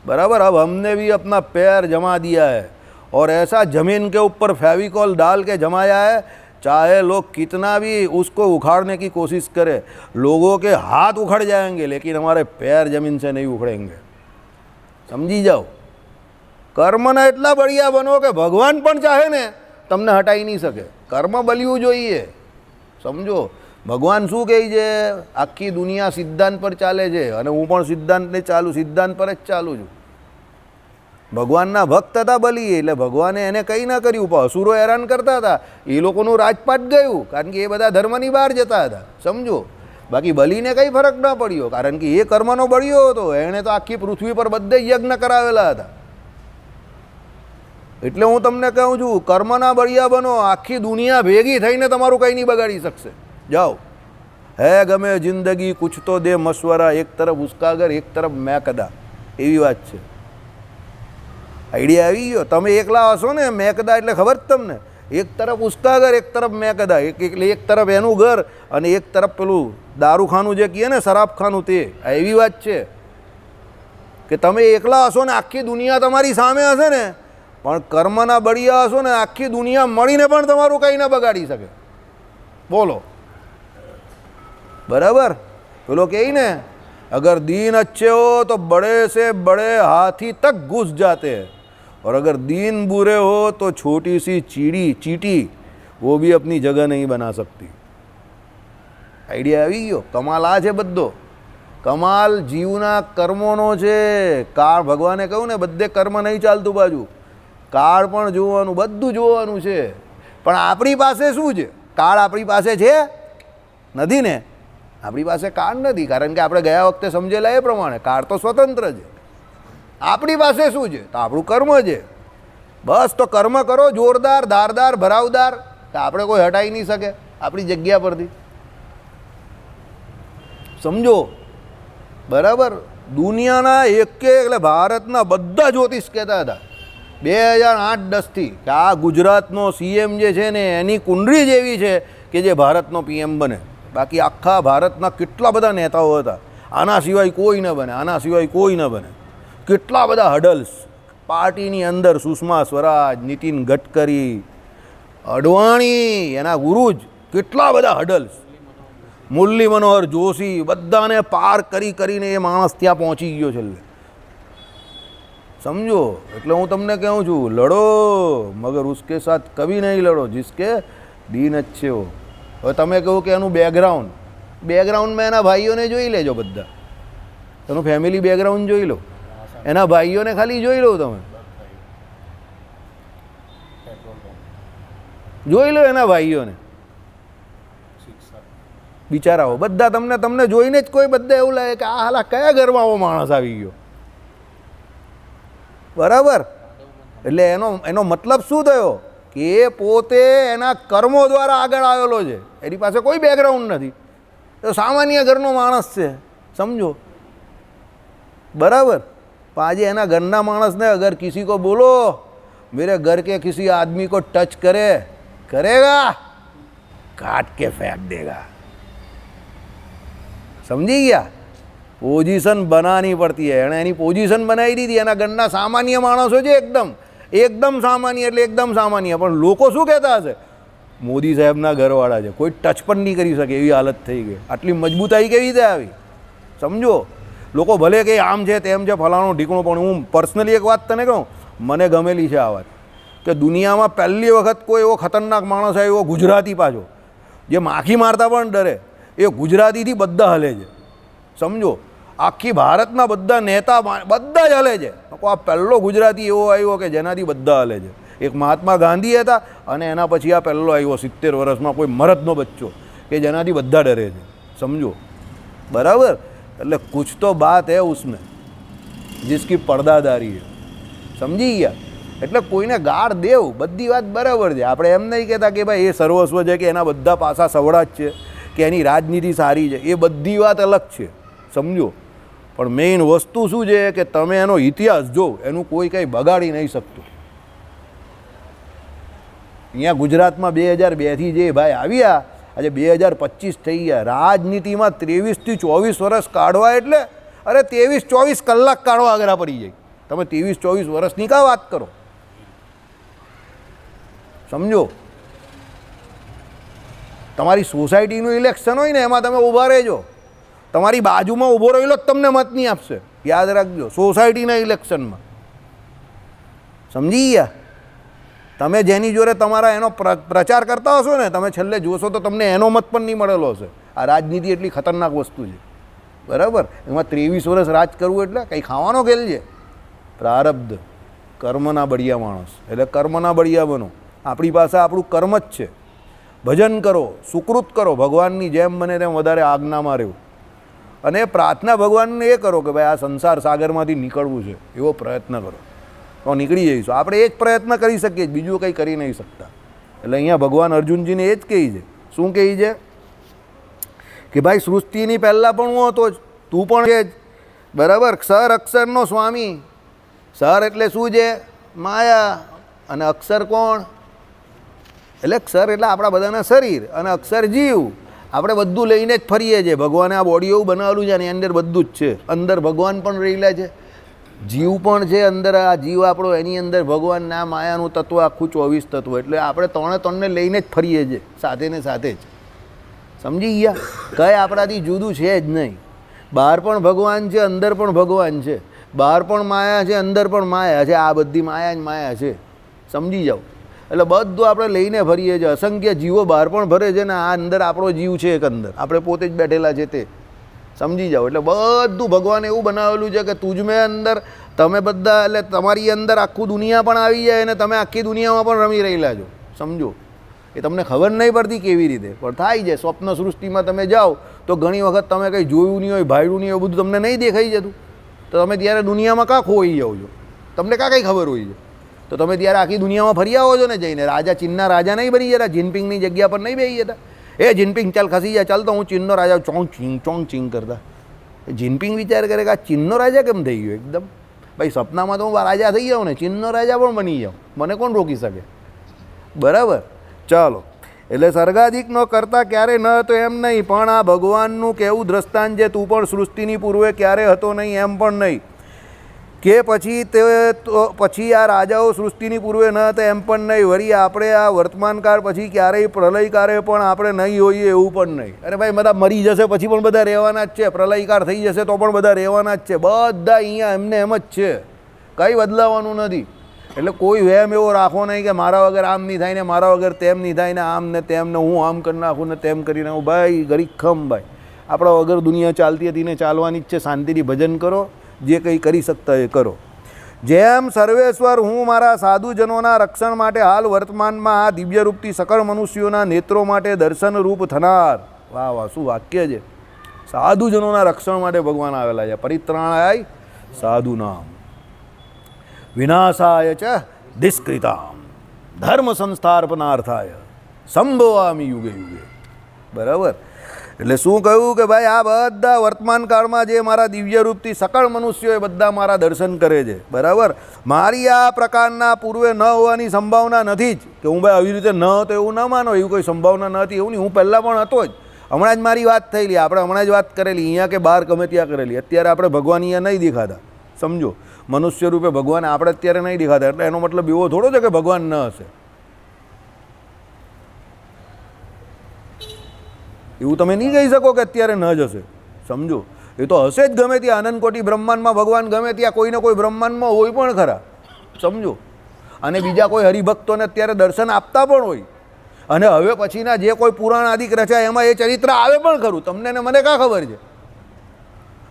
बराबर. अब हमने भी अपना पैर जमा दिया है और ऐसा ज़मीन के ऊपर फेविकॉल डाल के जमाया है, चाहे लोग कितना भी उसको उखाड़ने की कोशिश करें, लोगों के हाथ उखड़ जाएंगे लेकिन हमारे पैर ज़मीन से नहीं उखड़ेंगे. समझी जाओ. કર્મના એટલા બળિયા બનો કે ભગવાન પણ ચાહે ને તમને હટાવી નહીં શકે. કર્મ બળ્યું જોઈએ. સમજો, ભગવાન શું કહે છે? આખી દુનિયા સિદ્ધાંત પર ચાલે છે અને હું પણ સિદ્ધાંત પર જ ચાલું છું. ભગવાનના ભક્ત હતા બલિ, એટલે ભગવાને એને કંઈ ના કર્યું, પણ અસુરો હેરાન કરતા હતા. એ લોકોનું રાજપાટ ગયું કારણ કે એ બધા ધર્મની બહાર જતા હતા. સમજો, બાકી બલિને કંઈ ફરક ન પડ્યો કારણ કે એ કર્મનો બળ્યો હતો. એણે તો આખી પૃથ્વી પર બધે યજ્ઞ કરાવેલા હતા. એટલે હું તમને કહું છું, કર્મના બળિયા બનો. આખી દુનિયા ભેગી થઈને તમારું કંઈ નહીં બગાડી શકશે. જાઓ. હે ગમે જિંદગી કુછ તો દે મશવરા, એક તરફ ઉસકા ઘર એક તરફ મેં કદા. એવી વાત છે. આઈડિયા આવી ગયો? તમે એકલા હશો ને મેકદા એટલે ખબર જ તમને. એક તરફ ઉસકા ઘર એક તરફ મેકદા, એટલે એક તરફ એનું ઘર અને એક તરફ પેલું દારૂખાનું જે કહે ને શરાબખાનું, તે એવી વાત છે કે તમે એકલા હશો ને આખી દુનિયા તમારી સામે હશે ને, પણ કર્મના બળિયા હશો ને આખી દુનિયા મળીને પણ તમારું કંઈ ન બગાડી શકે. બોલો, બરાબર. પેલો કહે ને, अगर दीन अच्छे हो तो बड़े से बड़े हाथी तक घुस जाते हैं और अगर दीन बुरे हो तो छोटी सी चींटी वो भी अपनी जगह नहीं बना सकती. आइडिया આવી ગયો? કમાલ આ છે બધો. કમાલ જીવના કર્મોનો છે. કાળ ભગવાને કહ્યું ને, બધે કર્મ નહીં ચાલતું બાજુ, કાળ પણ જોવાનું, બધું જોવાનું છે. પણ આપણી પાસે શું છે? કાળ આપણી પાસે છે નથી ને. આપણી પાસે કાળ નથી કારણ કે આપણે ગયા વખતે સમજેલા એ પ્રમાણે કાળ તો સ્વતંત્ર છે. આપણી પાસે શું છે? તો આપણું કર્મ છે. બસ, તો કર્મ કરો જોરદાર, ધારદાર, ભરાવદાર, તો આપણે કોઈ હટાવી નહીં શકે આપણી જગ્યા પરથી. સમજો, બરાબર. દુનિયાના એટલે ભારતના બધા જ્યોતિષ કહેતા હતા 2008-10થી કે આ ગુજરાતનો સીએમ જે છે ને એની કુંડળી જ એવી છે કે જે ભારતનો પીએમ બને. બાકી આખા ભારતના કેટલા બધા નેતાઓ હતા, આના સિવાય કોઈ ન બને, આના સિવાય કોઈ ન બને. કેટલા બધા હડલ્સ પાર્ટીની અંદર, સુષ્મા સ્વરાજ, નીતિન ગડકરી, અડવાણી, એના ગુરુ જ, કેટલા બધા હડલ્સ, મુરલી મનોહર જોશી, બધાને પાર કરીને એ માણસ ત્યાં પહોંચી ગયો છેલ્લે. સમજો, એટલે હું તમને કહું છું, લડો મગર ઉસકે સાથ કભી નહીં લડો જિસકે દીન અચ્છે હો. હવે તમે કહો કે એનું બેકગ્રાઉન્ડ, બેકગ્રાઉન્ડમાં એના ભાઈઓને જોઈ લેજો બધા, એનું ફેમિલી બેકગ્રાઉન્ડ જોઈ લો, એના ભાઈઓને ખાલી જોઈ લો, તમે જોઈ લો એના ભાઈઓને, બિચારાઓ બધા તમને જોઈને જ કોઈ બધા એવું લાગે કે આ હાલા કયા ઘરમાં આવો માણસ આવી ગયો. બરાબર? એટલે એનો મતલબ શું થયો કે એ પોતે એના કર્મો દ્વારા આગળ આવેલો છે, એની પાસે કોઈ બેકગ્રાઉન્ડ નથી, તો સામાન્ય ઘરનો માણસ છે, સમજો. બરાબર? પણ આજે એના ઘરના માણસને અગર કિસી કો બોલો मेरे घर के किसी आदमी को टच करेगा काट के फेंक देगा. समझी ગયા? પોઝિશન બનાવવાની પડતી है, એણે એની પોઝિશન બનાવી દીધી. એના ઘરના સામાન્ય માણસો છે, એકદમ સામાન્ય, એટલે એકદમ સામાન્ય, પણ લોકો શું કહેતા હશે? મોદી સાહેબના ઘરવાળા છે, કોઈ ટચ પણ નહીં કરી શકે એવી હાલત થઈ ગઈ. આટલી મજબૂતાઈ કેવી રીતે આવી? સમજો. લોકો ભલે કે આમ છે તેમ છે ફલાણું ઢીકણું, પણ હું પર્સનલી એક વાત તને કહું, મને ગમેલી છે આ વાત, કે દુનિયામાં પહેલી વખત કોઈ એવો ખતરનાક માણસ આવ્યો ગુજરાતી, પાછો જે માખી મારતા પણ ડરે, એ ગુજરાતીથી બધા હલે છે. સમજો, આખી ભારતના બધા નેતા બધા જ હલે છે. આ પહેલો ગુજરાતી એવો આવ્યો કે જેનાથી બધા હલે છે. એક મહાત્મા ગાંધી હતા, અને એના પછી આ પહેલો આવ્યો 70 વર્ષમાં કોઈ મરદનો બચ્ચો કે જેનાથી બધા ડરે છે. સમજો. બરાબર? એટલે કુછ તો બાત હે ઉસમેં જિસકી પડદાદારી હે. સમજી ગયા? એટલે કોઈને ગાળ દેવ, બધી વાત બરાબર છે. આપણે એમ નહીં કહેતા કે ભાઈ એ સર્વસ્વ છે, કે એના બધા પાસા સવડા જ છે, કે એની રાજનીતિ સારી છે, એ બધી વાત અલગ છે. સમજો. પણ મેઇન વસ્તુ શું છે કે તમે એનો ઇતિહાસ જો, એનું કોઈ કંઈ બગાડી નહીં શકતું. અહીંયા ગુજરાતમાં 2002થી જે ભાઈ આવ્યા, આજે 2025 થઈ ગયા. રાજનીતિમાં 23 થી 24 વર્ષ કાઢવા એટલે અરે 23-24 કલાક કાઢવા આગળ પડી જાય. તમે 23-24 વર્ષની કા વાત કરો? સમજો. તમારી સોસાયટીનું ઇલેક્શન હોય ને, એમાં તમે ઊભા રહેજો, તમારી બાજુમાં ઊભો રહેલો જ તમને મત નહીં આપશે. યાદ રાખજો, સોસાયટીના ઇલેક્શનમાં. સમજી ગયા? તમે જેની જોડે તમારા એનો પ્રચાર કરતા હશો ને, તમે છેલ્લે જોશો તો તમને એનો મત પણ નહીં મળેલો હશે. આ રાજનીતિ એટલી ખતરનાક વસ્તુ છે. બરાબર? એમાં 23 વર્ષ રાજ કરવું એટલે કંઈ ખાવાનો ખેલ છે? પ્રારબ્ધ, કર્મના બળિયા માણસ, એટલે કર્મના બળિયા બનો. આપણી પાસે આપણું કર્મ જ છે. ભજન કરો, સુકૃત કરો, ભગવાનની જેમ બને તેમ વધારે આજ્ઞામાં રહેવું, અને પ્રાર્થના ભગવાનને એ કરો કે ભાઈ આ સંસાર સાગરમાંથી નીકળવું છે, એવો પ્રયત્ન કરો, તો નીકળી જઈશું. આપણે એ જ પ્રયત્ન કરી શકીએ, બીજું કંઈ કરી નહીં શકતા. એટલે અહીંયા ભગવાન અર્જુનજીને એ જ કહે છે. શું કહે છે? કે ભાઈ સૃષ્ટિની પહેલાં પણ હું હતો જ, તું પણ છે જ. બરાબર? ક્ષર અક્ષરનો સ્વામી. ક્ષર એટલે શું છે? માયા. અને અક્ષર કોણ? એટલે ક્ષર એટલે આપણા બધાના શરીર, અને અક્ષર જીવ. આપણે બધું લઈને જ ફરીએ છીએ. ભગવાને આ બોડી એવું બનાવેલું છે, અને એની અંદર બધું જ છે. અંદર ભગવાન પણ રહેલા છે, જીવ પણ છે અંદર. આ જીવ આપણો, એની અંદર ભગવાન, આ માયાનું તત્વ આખું 24 તત્વ. એટલે આપણે ત્રણને લઈને જ ફરીએ છીએ, સાથે ને સાથે જ. સમજી ગયા? કંઈ આપણાથી જુદું છે જ નહીં. બહાર પણ ભગવાન છે, અંદર પણ ભગવાન છે. બહાર પણ માયા છે, અંદર પણ માયા છે. આ બધી માયા જ માયા છે. સમજી જાઓ. એટલે બધું આપણે લઈને ફરીએ છીએ. અસંખ્ય જીવો બહાર પણ ફરે છે, ને આ અંદર આપણો જીવ છે એક અંદર, આપણે પોતે જ બેઠેલા છે તે. સમજી જાઓ. એટલે બધું ભગવાન એવું બનાવેલું છે કે તુજમે અંદર તમે બધા, એટલે તમારી અંદર આખું દુનિયા પણ આવી જાય, અને તમે આખી દુનિયામાં પણ રમી રહેલા છો. સમજો. એ તમને ખબર નહીં પડતી કેવી રીતે, પણ થાય છે. સ્વપ્ન સૃષ્ટિમાં તમે જાઓ તો ઘણી વખત તમે કંઈ જોયું નહીં હોય, ભાડ્યું નહીં હોય, બધું તમને નહીં દેખાઈ જતું, તો તમે ત્યારે દુનિયામાં કાં ખોઈ જાઓ છો? તમને કાં કંઈ ખબર હોય છે? તો તમે ત્યારે આખી દુનિયામાં ફરી આવો છો ને જઈને. રાજા, ચીનના રાજા નહીં બની જતા, જિનપિંગની જગ્યા પર નહીં બેસી જતા. એ જિનપિંગ ચાલ ખસી જાય, ચાલ તો હું ચીનનો રાજા, ચોંગ ચીંગ કરતા. જિનપિંગ વિચાર કરે કે આ ચીનનો રાજા કેમ થઈ ગયો એકદમ? ભાઈ સપનામાં તો હું રાજા થઈ જાઉં ને, ચીનનો રાજા પણ બની જાઉં, મને કોણ રોકી શકે? બરાબર? ચાલો. એટલે સર્ગાધિકનો કરતા ક્યારે ન હતો એમ નહીં, પણ આ ભગવાનનું કેવું દ્રષ્ટાંત છે, તું પણ સૃષ્ટિની પૂર્વે ક્યારે હતો નહીં એમ પણ નહીં, કે પછી આ રાજાઓ સૃષ્ટિની પૂર્વે ન હતા એમ પણ નહીં. વળી આપણે આ વર્તમાનકાળ પછી ક્યારેય પ્રલયકારે પણ આપણે નહીં હોઈએ એવું પણ નહીં. અરે ભાઈ બધા મરી જશે પછી પણ બધા રહેવાના જ છે, પ્રલયકાર થઈ જશે તો પણ બધા રહેવાના જ છે. બધા અહીંયા એમને એમ જ છે, કંઈ બદલાવાનું નથી. એટલે કોઈ વહેમ એવો રાખો નહીં કે મારા વગર આમ નહીં થાય ને, મારા વગર તેમ નહીં થાય ને, આમ ને તેમ ને, હું આમ કરી નાખું ને તેમ કરી નાખું. ભાઈ ગરીખમ ભાઈ, આપણા વગર દુનિયા ચાલતી હતી ને ચાલવાની જ છે. શાંતિથી ભજન કરો, જે કંઈ કરી શકતા એ કરો. જેમ સર્વેશ્વર હું મારા સાધુજનોના રક્ષણ માટે હાલ વર્તમાનમાં આ દિવ્યરૂપથી સકળ મનુષ્યોના નેત્રો માટે દર્શનરૂપ થનાર. વાહ વાહ, શું વાક્ય છે! સાધુજનોના રક્ષણ માટે ભગવાન આવેલા છે. પરિત્રાણાય સાધુનામ વિનાશાય ચ દિષ્કૃતામ ધર્મ સંસ્થાપનાર્થાય સંભવામિ યુગે યુગે. બરાબર. એટલે શું કહ્યું કે ભાઈ આ બધા વર્તમાન કાળમાં જે મારા દિવ્ય રૂપથી સકળ મનુષ્યો એ બધા મારા દર્શન કરે છે. બરાબર. મારી આ પ્રકારના પૂર્વે ન હોવાની સંભાવના નથી જ કે હું ભાઈ આવી રીતે ન હતો એવું ન માનો, એવું કોઈ સંભાવના નથી એવું નહીં. હું પહેલાં પણ હતો જ. હમણાં જ મારી વાત થયેલી, આપણે હમણાં જ વાત કરેલી અહીંયા કે બહાર ગમે ત્યાં કરેલી. અત્યારે આપણે ભગવાન અહીંયા નહીં દેખાતા, સમજો. મનુષ્ય રૂપે ભગવાન આપણે અત્યારે નહીં દેખાતા, એટલે એનો મતલબ એવો થોડો છે કે ભગવાન ન હશે. એવું તમે નહીં કહી શકો કે અત્યારે ન જ હશે, સમજો. એ તો હશે જ ગમે ત્યાં. અનંતકોટી બ્રહ્માંડમાં ભગવાન ગમે ત્યાં કોઈને કોઈ બ્રહ્માંડમાં હોય પણ ખરા, સમજો. અને બીજા કોઈ હરિભક્તોને અત્યારે દર્શન આપતા પણ હોય. અને હવે પછીના જે કોઈ પુરાણ આદિક રચાય એમાં એ ચરિત્ર આવે પણ ખરું. તમને ને મને કાં ખબર છે?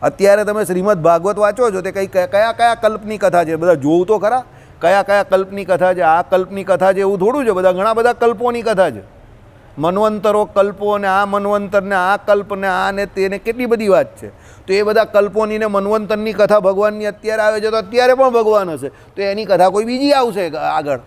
અત્યારે તમે શ્રીમદ ભાગવત વાંચો છો તે કઈ કયા કયા કલ્પની કથા છે, બધા જોવું તો ખરા. કયા કયા કલ્પની કથા છે, આ કલ્પની કથા છે એવું થોડું છે. બધા ઘણા બધા કલ્પોની કથા છે. મન્વંતરો કલ્પો ને આ મન્વંતર ને આ કલ્પ ને આ ને તેને કેટલી બધી વાત છે. તો એ બધા કલ્પોની ને મન્વંતરની કથા ભગવાનની અત્યારે આવે છે, તો અત્યારે પણ ભગવાન હશે તો એની કથા કોઈ બીજી આવશે આગળ.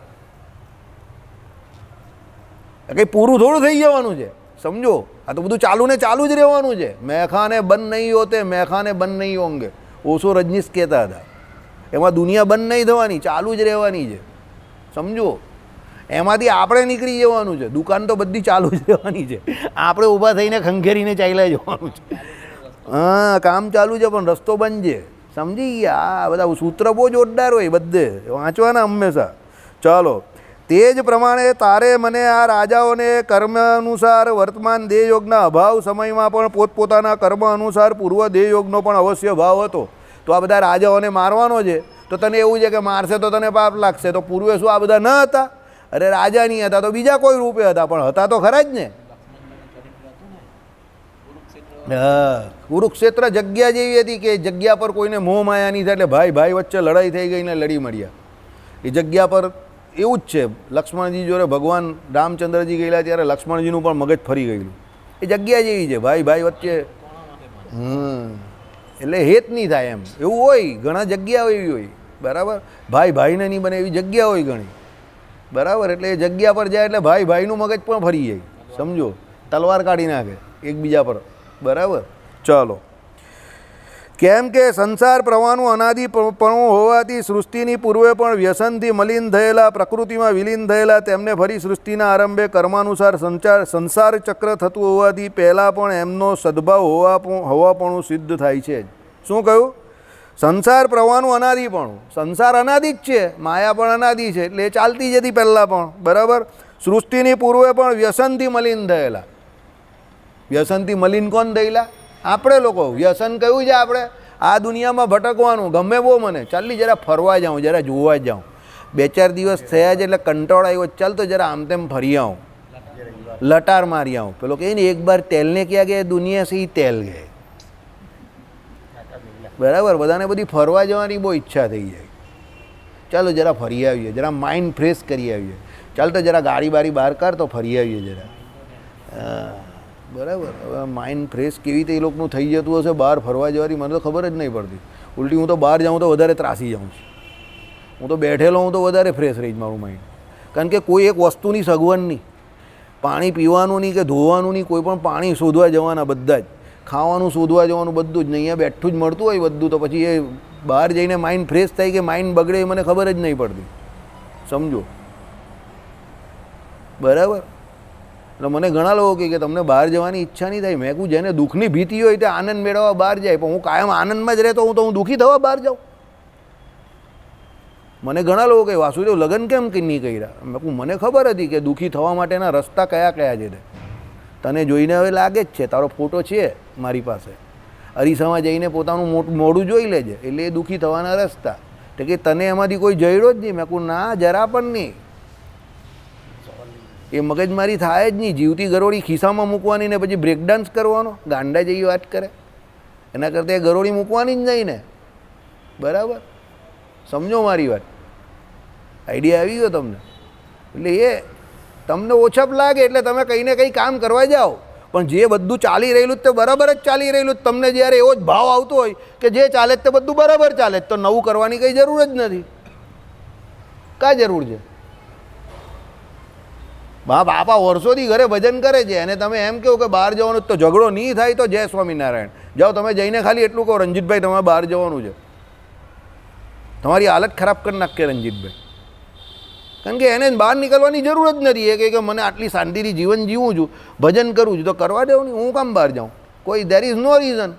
કંઈ પૂરું થોડું થઈ જવાનું છે, સમજો. આ તો બધું ચાલુ ને ચાલુ જ રહેવાનું છે. મેખાને બંધ નહીં હોતે મેખાને બંધ નહીં હોંગે, ઓશો રજનીશ કહેતા હતા. એમાં દુનિયા બંધ નહીં થવાની, ચાલુ જ રહેવાની છે, સમજો. એમાંથી આપણે નીકળી જવાનું છે. દુકાન તો બધી ચાલુ જ રહેવાની છે, આપણે ઊભા થઈને ખંખેરીને ચાલ્યા જવાનું છે. હા, કામ ચાલુ છે પણ રસ્તો બંધ છે, સમજી ગયા. આ બધા સૂત્ર બહુ જોરદાર હોય, બધે વાંચવાના હંમેશા. ચાલો, તે જ પ્રમાણે તારે મને આ રાજાઓને કર્મ અનુસાર વર્તમાન દેહયોગના અભાવ સમયમાં પણ પોતપોતાના કર્મ અનુસાર પૂર્વ દેહયોગનો પણ અવશ્ય ભાવ હતો. તો આ બધા રાજાઓને મારવાનો છે તો તને એવું છે કે મારશે તો તને પાપ લાગશે. તો પૂર્વે શું આ બધા ન હતા? અરે રાજા નહીં હતા તો બીજા કોઈ રૂપે હતા, પણ હતા તો ખરા જ ને. હા, કુરુક્ષેત્ર જગ્યા જેવી હતી કે જગ્યા પર કોઈને મોહ માયા નહીં થાય, એટલે ભાઈ ભાઈ વચ્ચે લડાઈ થઈ ગઈ ને લડી મળ્યા. એ જગ્યા પર એવું જ છે. લક્ષ્મણજી જોડે ભગવાન રામચંદ્રજી ગયેલા ત્યારે લક્ષ્મણજીનું પણ મગજ ફરી ગયેલું. એ જગ્યા જેવી છે, ભાઈ ભાઈ વચ્ચે. એટલે હેત નહીં થાય એમ, એવું હોય. ઘણા જગ્યાઓ એવી હોય, બરાબર. ભાઈ ભાઈને નહીં બને એવી જગ્યા હોય ઘણી, બરાબર. એટલે એ જગ્યા પર જાય એટલે ભાઈ ભાઈનું મગજ પણ ફરી જાય, સમજો. તલવાર કાઢી નાખે એકબીજા પર, બરાબર. ચાલો, કેમ કે સંસાર પ્રવાહનું અનાદિપણું હોવાથી સૃષ્ટિની પૂર્વે પણ વ્યસનથી મલિન થયેલા, પ્રકૃતિમાં વિલીન થયેલા તેમને ફરી સૃષ્ટિના આરંભે કર્માનુસાર સંસાર ચક્ર થતું હોવાથી પહેલાં પણ એમનો સદભાવ હોવાપણું સિદ્ધ થાય છે. શું કહ્યું? સંસાર પ્રવાહનું અનાદિપણું. સંસાર અનાદિ જ છે, માયા પણ અનાદિ છે, એટલે એ ચાલતી જ હતી પહેલાં પણ, બરાબર. સૃષ્ટિની પૂર્વે પણ વ્યસનથી મલિન થયેલા. વ્યસનથી મલિન કોણ થયેલા? આપણે લોકો. વ્યસન કયું છે? આપણે આ દુનિયામાં ભટકવાનું ગમે બહુ. મને ચાલી જરા ફરવા જાઉં, જરા જોવા જાઉં. 2-4 દિવસ થયા છે એટલે કંટાળો આવ્યો, ચાલ તો જરા આમ તેમ ફરી આવું, લટાર મારી આવું. પેલો કહે ને એક બાર તેલને ક્યાં ગયા દુનિયા સે તેલ ગયે, બરાબર. બધાને બધી ફરવા જવાની બહુ ઈચ્છા થઈ જાય. ચાલો જરા ફરી આવીએ, જરા માઇન્ડ ફ્રેશ કરી આવીએ. ચાલ તો જરા ગાડી બારી બહાર કાઢ તો ફરી આવીએ જરા. બરાબર. હવે માઇન્ડ ફ્રેશ કેવી રીતે એ લોકોનું થઈ જતું હશે બહાર ફરવા જવાની, મને તો ખબર જ નહીં પડતી. ઉલટી હું તો બહાર જાઉં તો વધારે ત્રાસી જાઉં છું. હું તો બેઠેલો હું તો વધારે ફ્રેશ રહી જ મારું માઇન્ડ. કારણ કે કોઈ એક વસ્તુની સગવડ નહીં, પાણી પીવાનું નહીં કે ધોવાનું નહીં, કોઈ પણ પાણી શોધવા જવાના બધા જ, ખાવાનું શોધવા જવાનું બધું જ નહીં. અહીંયા બેઠું જ મળતું હોય બધું, તો પછી એ બહાર જઈને માઇન્ડ ફ્રેશ થાય કે માઇન્ડ બગડે એ મને ખબર જ નહીં પડતી, સમજો. બરાબર. એટલે મને ઘણા લોકો કહે કે તમને બહાર જવાની ઈચ્છા નહીં થાય. મેં કહું જેને દુઃખની ભીતિ હોય તે આનંદ મેળવવા બહાર જાય, પણ હું કાયમ આનંદમાં જ રહેતો હું તો હું દુઃખી થવા બહાર જાઉં. મને ઘણા લોકો કહે વાસુદેવ લગ્ન કેમ નહીં કર્યા? મેં કહું મને ખબર હતી કે દુઃખી થવા માટેના રસ્તા કયા કયા છે. તને જોઈને હવે લાગે જ છે, તારો ફોટો છે મારી પાસે, અરીસામાં જઈને પોતાનું મોઢું જોઈ લેજે, એટલે એ દુઃખી થવાના રસ્તા. તો કે તને એમાંથી કોઈ જઈડો જ નહીં? મેં કહું ના, જરા પણ નહીં. એ મગજમારી થાય જ નહીં. જીવતી ગરોળી ખિસ્સામાં મૂકવાની ને પછી બ્રેક ડાન્સ કરવાનો, ગાંડા જેવી વાત કરે. એના કરતાં એ ગરોળી મૂકવાની જ નહીં ને. બરાબર, સમજો મારી વાત. આઈડિયા આવી ગયો તમને? એટલે એ તમને ઓછપ લાગે એટલે તમે કંઈ ને કંઈ કામ કરવા જાઓ, પણ જે બધું ચાલી રહેલું તે બરાબર જ ચાલી રહેલું. તમને જ્યારે એવો જ ભાવ આવતો હોય કે જે ચાલે તે બધું બરાબર ચાલે, તો નવું કરવાની કંઈ જરૂર જ નથી. કાં જરૂર છે? બાપા વર્ષોથી ઘરે ભજન કરે છે અને તમે એમ કહો કે બહાર જવાનું, તો ઝઘડો નહીં થાય તો જય સ્વામિનારાયણ જાઓ. તમે જઈને ખાલી એટલું કહો, રંજીતભાઈ તમારે બહાર જવાનું છે, તમારી હાલત ખરાબ કરી નાખે રંજીતભાઈ. કારણ કે એને બહાર નીકળવાની જરૂર જ નથી. એ કે મને આટલી શાંતિથી જીવન જીવું છું, ભજન કરું છું, તો કરવા દેવું નહીં. હું કામ બહાર જાઉં? કોઈ દેર ઇઝ નો રીઝન.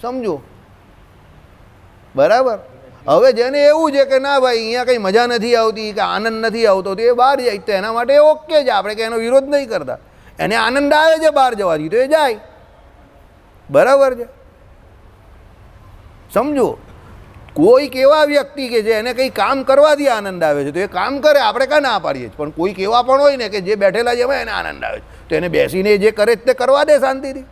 સમજો? બરાબર. હવે જેને એવું છે કે ના ભાઈ અહીંયા કંઈ મજા નથી આવતી કે આનંદ નથી આવતો, તો એ બહાર જાય, તો એના માટે ઓકે છે. આપણે કે એનો વિરોધ નહીં કરતા. એને આનંદ આવે છે બહાર જવાથી, તો એ જાય. બરાબર છે? સમજો? કોઈક એવા વ્યક્તિ કે જે એને કંઈ કામ કરવાથી આનંદ આવે છે, તો એ કામ કરે. આપણે કાં ના પાડીએ છીએ? પણ કોઈક એવા પણ હોય ને કે જે બેઠેલા છે એમાં એને આનંદ આવે છે, તો એને બેસીને જે કરે તે કરવા દે શાંતિથી.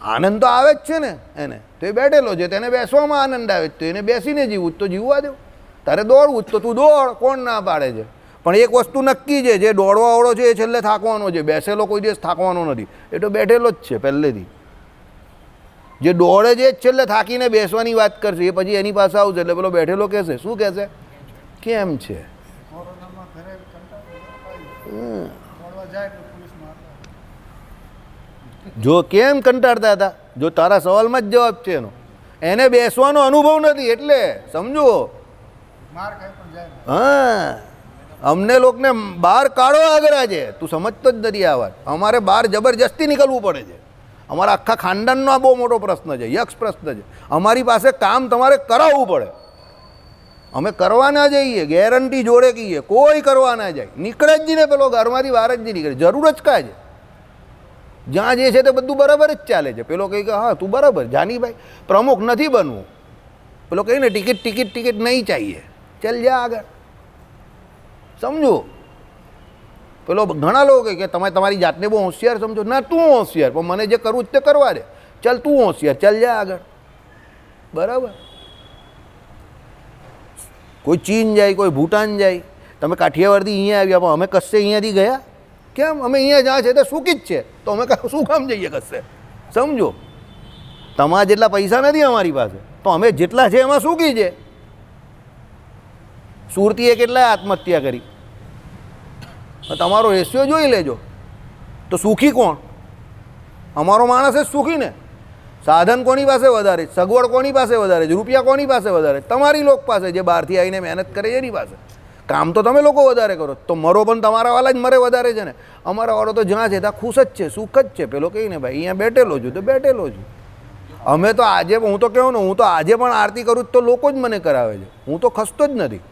આનંદ તો આવે જ છે ને એને, તો એ બેઠેલો છે, તેને બેસવામાં આનંદ આવે છે, તો એને બેસીને જીવવું તો જીવવા દો. તારે દોડવું જ તો તું દોડ, કોણ ના પાડે છે? પણ એક વસ્તુ નક્કી છે, જે દોડવાવાળો છે એ છેલ્લે થાકવાનો છે. બેસેલો કોઈ દિવસ થાકવાનો નથી, એ તો બેઠેલો જ છે પહેલેથી. જે દોડે છે જ છેલ્લે થાકીને બેસવાની વાત કરશે, એ પછી એની પાસે આવશે એટલે પેલો બેઠેલો કહેશે, શું કહેશે? કેમ છે? જો કેમ કંટાળતા હતા? જો તારા સવાલમાં જ જવાબ છે એનો. એને બેસવાનો અનુભવ નથી એટલે. સમજો? હા, અમને લોકોને બહાર કાઢો આગળ છે, તું સમજતો જ નથી આ વાત. અમારે બહાર જબરજસ્તી નીકળવું પડે છે. અમારા આખા ખાનદાનનો આ બહુ મોટો પ્રશ્ન છે, યક્ષ પ્રશ્ન છે. અમારી પાસે કામ તમારે કરાવવું પડે. અમે કરવા ના જઈએ, ગેરંટી જોડે કહીએ, કોઈ કરવા ના જાય. નીકળે જ નહીં ને પેલો ઘરમાંથી બહાર જ નહીં નીકળે. જરૂર જ કાંઈ છે? જ્યાં જે છે તે બધું બરાબર જ ચાલે છે. પેલો કહે કે હા તું બરાબર જાનીભાઈ પ્રમુખ નથી બનવું. પેલો કહે ને ટિકિટ ટિકિટ ટિકિટ નહીં ચાહીએ, ચાલ જા આગળ. સમજો? પેલો ઘણા લોકો કહે કે તમે તમારી જાતને બહુ હોશિયાર સમજો. ના, તું હોશિયાર, પણ મને જે કરવું જ તે કરવા દે. ચાલ તું હોશિયાર, ચાલ જા આગળ. બરાબર. કોઈ ચીન જાય, કોઈ ભૂટાન જાય. તમે કાઠિયાવાડથી અહીંયા આવ્યા, પણ અમે કશે અહીંયાથી ગયા કેમ? અમે અહીંયા જ્યાં છે તે સુખી જ છે, તો અમે શું કામ જઈએ કશે? સમજો? તમારા જેટલા પૈસા નથી અમારી પાસે, તો અમે જેટલા છે એમાં સુખી છે. સુરતીએ કેટલાય આત્મહત્યા કરી, તમારો રેશિયો જોઈ લેજો. તો સુખી કોણ? અમારો માણસ જ સુખી ને. સાધન કોની પાસે વધારે? સગવડ કોની પાસે વધારે? રૂપિયા કોની પાસે વધારે? તમારી લોક પાસે, જે બહારથી આવીને મહેનત કરે એની પાસે. કામ તો તમે લોકો વધારે કરો, તો મરો પણ તમારા વાળા જ મરે વધારે છે ને. અમારા વાળો તો જ્યાં છે ત્યાં ખુશ જ છે, સુખ જ છે. પેલો કહીને ભાઈ અહીંયા બેઠેલો છું તો બેઠેલો છું. અમે તો આજે, હું તો કહું ને, હું તો આજે પણ આરતી કરું તો લોકો જ મને કરાવે છે. હું તો ખસતો જ નથી.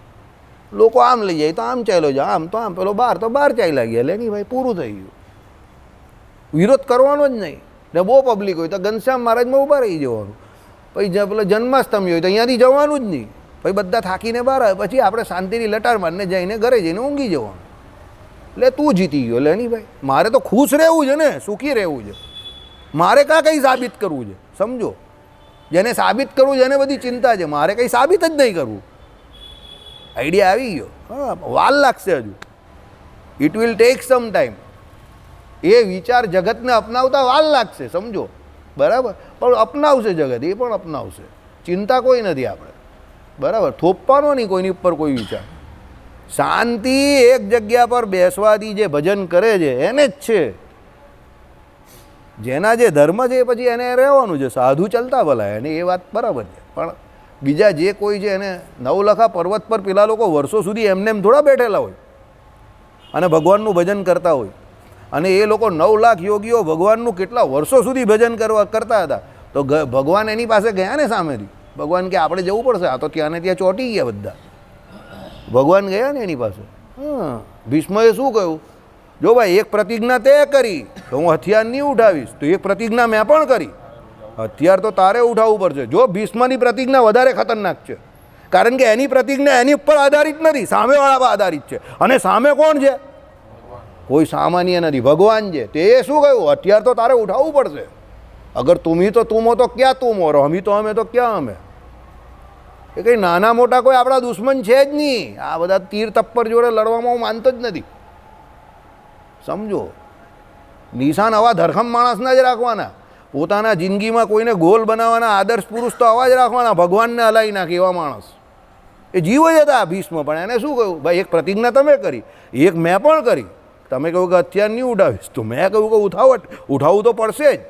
લોકો આમ લઈ જાય તો આમ ચાલ્યો જાય, આમ તો આમ, પેલો બહાર તો બહાર ચાલ્યા ગયા. એટલે નહીં ભાઈ, પૂરું થઈ ગયું. વિરોધ કરવાનો જ નહીં. ને બહુ પબ્લિક હોય તો ઘનશ્યામ મહારાજમાં ઊભા રહી જવાનું. પછી પેલો જન્માષ્ટમી હોય તો અહીંયાથી જવાનું જ નહીં. પછી બધા થાકીને બહાર આવે, પછી આપણે શાંતિથી લટાર મારીને જઈને ઘરે જઈને ઊંઘી જવાનું. એટલે તું જીતી ગયો. એટલે નહીં ભાઈ, મારે તો ખુશ રહેવું છે ને, સુખી રહેવું છે. મારે કાં કંઈ સાબિત કરવું છે? સમજો? જેને સાબિત કરવું છે એને બધી ચિંતા છે. મારે કંઈ સાબિત જ નહીં કરવું. આઈડિયા આવી ગયો? હા, વાર લાગશે હજુ. It will take some time. એ વિચાર જગતને અપનાવતા વાર લાગશે. સમજો? બરાબર. પણ અપનાવશે જગત, એ પણ અપનાવશે. ચિંતા કોઈ નથી આપણે. બરાબર. થોપવાનો નહીં કોઈની ઉપર કોઈ વિચાર. શાંતિ એક જગ્યા પર બેસવાથી જે ભજન કરે છે એને જ છે. જેના જે ધર્મ છે એ પછી એને રહેવાનું છે. સાધુ ચાલતા ભલા, એને એ વાત બરાબર છે. પણ બીજા જે કોઈ છે એને નવલખા પર્વત પર પેલા લોકો વર્ષો સુધી એમને એમ થોડા બેઠેલા હોય અને ભગવાનનું ભજન કરતા હોય. અને એ લોકો 9 લાખ યોગીઓ ભગવાનનું કેટલા વર્ષો સુધી ભજન કરતા હતા. તો ભગવાન એની પાસે ગયા ને સામેથી. ભગવાન કે આપણે જવું પડશે, આ તો ત્યાં ને ત્યાં ચોંટી ગયા બધા. ભગવાન ગયા ને એની પાસે. હા, ભીષ્મએ શું કહ્યું? જો ભાઈ, એક પ્રતિજ્ઞા તે કરી તો હું હથિયાર નહીં ઉઠાવીશ, તો એક પ્રતિજ્ઞા મેં પણ કરી, હથિયાર તો તારે ઉઠાવવું પડશે. જો ભીષ્મની પ્રતિજ્ઞા વધારે ખતરનાક છે, કારણ કે એની પ્રતિજ્ઞા એની ઉપર આધારિત નથી, સામેવાળા પર આધારિત છે. અને સામે કોણ છે? કોઈ સામાન્ય નથી, ભગવાન છે. તે શું કહ્યું? હથિયાર તો તારે ઉઠાવવું પડશે. અગર તુમી તો તુમ હો તો ક્યાં તુમ હો, હમી તો અમે તો ક્યાં અમે. એ કંઈ નાના મોટા કોઈ આપણા દુશ્મન છે જ નહીં. આ બધા તીર તપ્પર જોડે લડવામાં હું માનતો જ નથી. સમજો, નિશાન આવા ધરખમ માણસના જ રાખવાના. પોતાના જિંદગીમાં કોઈને ગોલ બનાવવાના, આદર્શ પુરુષ તો આવા જ રાખવાના. ભગવાનને હલાવી નાખે એવા માણસ. એ જીવ જ હતા ભીષ્મ, પણ એને શું કહ્યું? ભાઈ એક પ્રતિજ્ઞા તમે કરી, એક મેં પણ કરી. તમે કહ્યું કે હથિયાર નહીં ઉઠાવીશ, તો મેં કહ્યું કે ઉઠાવવું તો પડશે જ.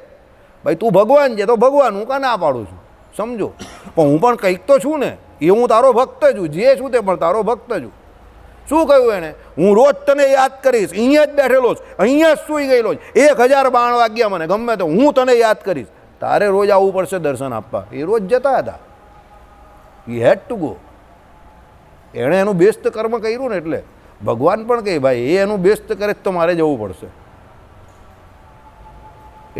ભાઈ તું ભગવાન છે તો ભગવાન, હું કાં ના પાડું છું. સમજો, પણ હું પણ કંઈક તો છું ને. એ હું તારો ભક્ત છું, જે છું તે પણ તારો ભક્ત છું. શું કહ્યું એણે? હું રોજ તને યાદ કરીશ. અહીંયા જ બેઠેલો છું, અહીંયા જ સૂઈ ગયેલો છું. 1000 બાણ વાગ્યા મને ગમે તો હું તને યાદ કરીશ. તારે રોજ આવવું પડશે દર્શન આપવા. એ રોજ જતા હતા. હી હેડ ટુ ગો. એણે એનું બેસ્ટ કર્મ કર્યું ને, એટલે ભગવાન પણ કહે ભાઈ એ એનું બેસ્ટ કરે તો મારે જવું પડશે.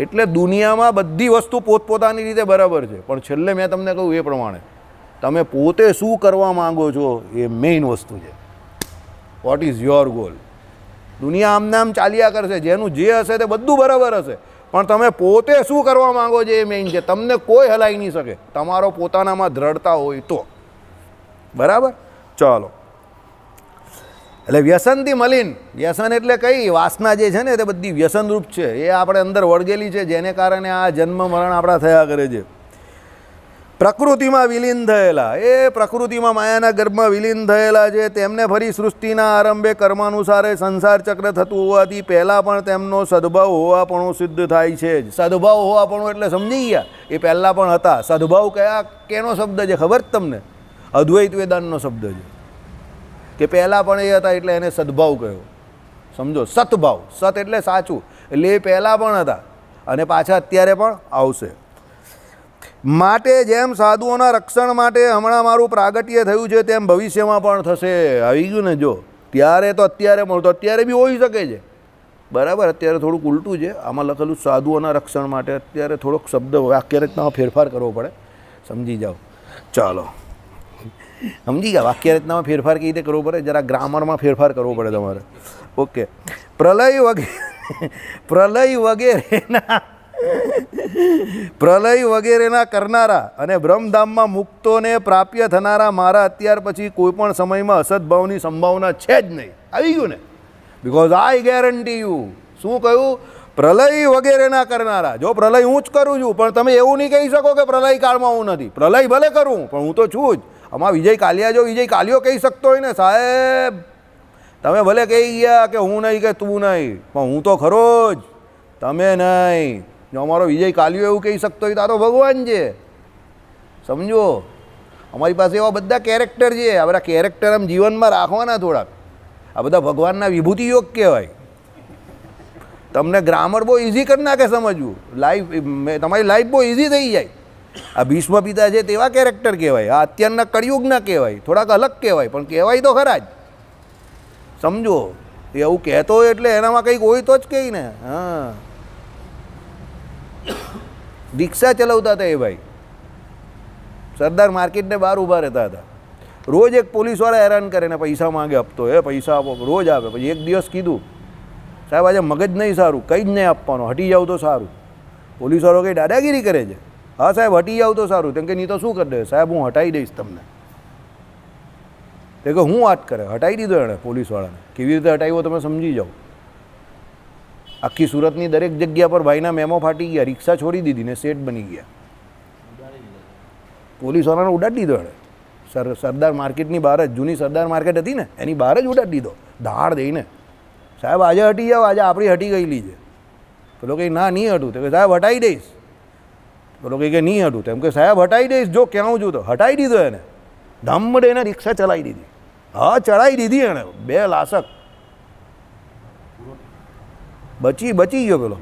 એટલે દુનિયામાં બધી વસ્તુ પોતપોતાની રીતે બરાબર છે, પણ છેલ્લે મેં તમને કહ્યું એ પ્રમાણે તમે પોતે શું કરવા માંગો છો એ મેઇન વસ્તુ છે. What is your goal? દુનિયા આમને આમ ચાલ્યા કરશે, જેનું જે હશે તે બધું બરાબર હશે, પણ તમે પોતે શું કરવા માંગો છો એ મેઇન છે. તમને કોઈ હલાવી નહીં શકે, તમારો પોતાનામાં દ્રઢતા હોય તો. બરાબર? ચાલો, એટલે વ્યસનથી મલિન. વ્યસન એટલે કઈ વાસના જે છે ને તે બધી વ્યસનરૂપ છે. એ આપણે અંદર વળગેલી છે, જેને કારણે આ જન્મ મરણ આપણા થયા કરે છે. પ્રકૃતિમાં વિલીન થયેલા, એ પ્રકૃતિમાં માયાના ગર્ભમાં વિલીન થયેલા છે. તેમને ફરી સૃષ્ટિના આરંભે કર્માનુસારે સંસાર ચક્ર થતું હોવાથી પહેલાં પણ તેમનો સદભાવ હોવાપણું સિદ્ધ થાય છે જ. સદભાવ હોવાપણું એટલે સમજી ગયા, એ પહેલાં પણ હતા. સદભાવ કેનો શબ્દ છે ખબર જ તમને? અદ્વૈત વેદાંતનો શબ્દ છે. કે પહેલાં પણ એ હતા એટલે એને સદભાવ કહ્યો. સમજો, સતભાવ. સત એટલે સાચું, એટલે એ પહેલાં પણ હતા અને પાછા અત્યારે પણ આવશે. માટે જેમ સાધુઓના રક્ષણ માટે હમણાં મારું પ્રાગટ્ય થયું છે, તેમ ભવિષ્યમાં પણ થશે. આવી ગયું ને? જો ત્યારે તો અત્યારે પણ, તો અત્યારે બી હોઈ શકે છે. બરાબર? અત્યારે થોડુંક ઉલટું છે. આમાં લખેલું સાધુઓના રક્ષણ માટે, અત્યારે થોડોક શબ્દ વાક્ય રચનામાં ફેરફાર કરવો પડે. સમજી જાઓ. ચાલો, સમજી ગયા? વાક્ય રચનામાં ફેરફાર કેવી રીતે કરવો પડે? જરા ગ્રામરમાં ફેરફાર કરવો પડે તમારે. ઓકે. પ્રલય વગેરેના કરનારા અને બ્રહ્મધામમાં મુક્તોને પ્રાપ્ય થનારા મારા અત્યાર પછી કોઈ પણ સમયમાં અસદભાવની સંભાવના છે જ નહીં. આવી ગયું ને? Because I guarantee you. શું કહ્યું? પ્રલય વગેરેના કરનારા. જો પ્રલય હું જ કરું છું, પણ તમે એવું નહીં કહી શકો કે પ્રલય કાળમાં હું નથી. પ્રલય ભલે કરું, પણ હું તો છું જ. આમાં વિજય કાલિયા, જો વિજય કાલિયો કહી શકતો હોય ને, સાહેબ તમે ભલે કહી ગયા કે હું નહીં, કે તું નહીં, પણ હું તો ખરો જ, તમે નહીં. જો અમારો વિજય કાલિયો એવું કહી શકતો હોય તો ભગવાન છે. સમજો, અમારી પાસે એવા બધા કેરેક્ટર છે. આ બધા કેરેક્ટર આમ જીવનમાં રાખવાના થોડાક. આ બધા ભગવાનના વિભૂતિ યોગ કહેવાય. તમને ગ્રામર બહુ ઇઝી કરી નાખે સમજવું. તમારી લાઈફ બહુ ઇઝી થઈ જાય. આ ભીષ્મ પિતા છે તેવા કેરેક્ટર કહેવાય. આ અત્યારના કળિયુગના કહેવાય. થોડાક અલગ કહેવાય, પણ કહેવાય તો ખરા જ. સમજો, એવું કહેતો હોય એટલે એનામાં કંઈક હોય તો જ કહી ને. હા, રિક્ષા ચલાવતા હતા એ ભાઈ, સરદાર માર્કેટને બહાર ઊભા રહેતા હતા. રોજ એક પોલીસવાળા હેરાન કરે ને પૈસા માંગે, હપ્તો એ પૈસા આપો, રોજ આપે. પછી એક દિવસ કીધું, સાહેબ આજે મગજ નહીં સારું, કંઈ જ નહીં આપવાનું, હટી જાવ તો સારું. પોલીસવાળો કંઈ દાદાગીરી કરે છે? હા સાહેબ હટી જાવ તો સારું. તેમ કે નહીં તો શું કરી દે? સાહેબ હું હટાવી દઈશ તમને. તે કે હું વાત કરે? હટાવી દીધો એણે પોલીસવાળાને. કેવી રીતે હટાવ્યો તમે સમજી જાઓ. આખી સુરતની દરેક જગ્યા પર ભાઈના મેમો ફાટી ગયા, રિક્ષા છોડી દીધી ને સેટ બની ગયા. પોલીસવાળાને ઉડાડી દીધો એણે. સરદાર માર્કેટની બહાર જ, જૂની સરદાર માર્કેટ હતી ને એની બહાર જ ઉડાડી દીધો ધાડ દઈને. સાહેબ આજે હટી જાઓ, આજે આપણી હટી ગયેલી છે. પેલો કંઈ ના નહીં હટું. તો કે સાહેબ હટાવી દઈશ. પેલો કંઈ કે નહીં હટું. તેમ કે સાહેબ હટાવી દઈશ, જો ક્યાં છું તો. હટાવી દીધો એને. ધમ્મડે એને રિક્ષા ચલાવી દીધી. હા, ચડાવી દીધી એણે. 2 લાસક બચી ગયો પેલો.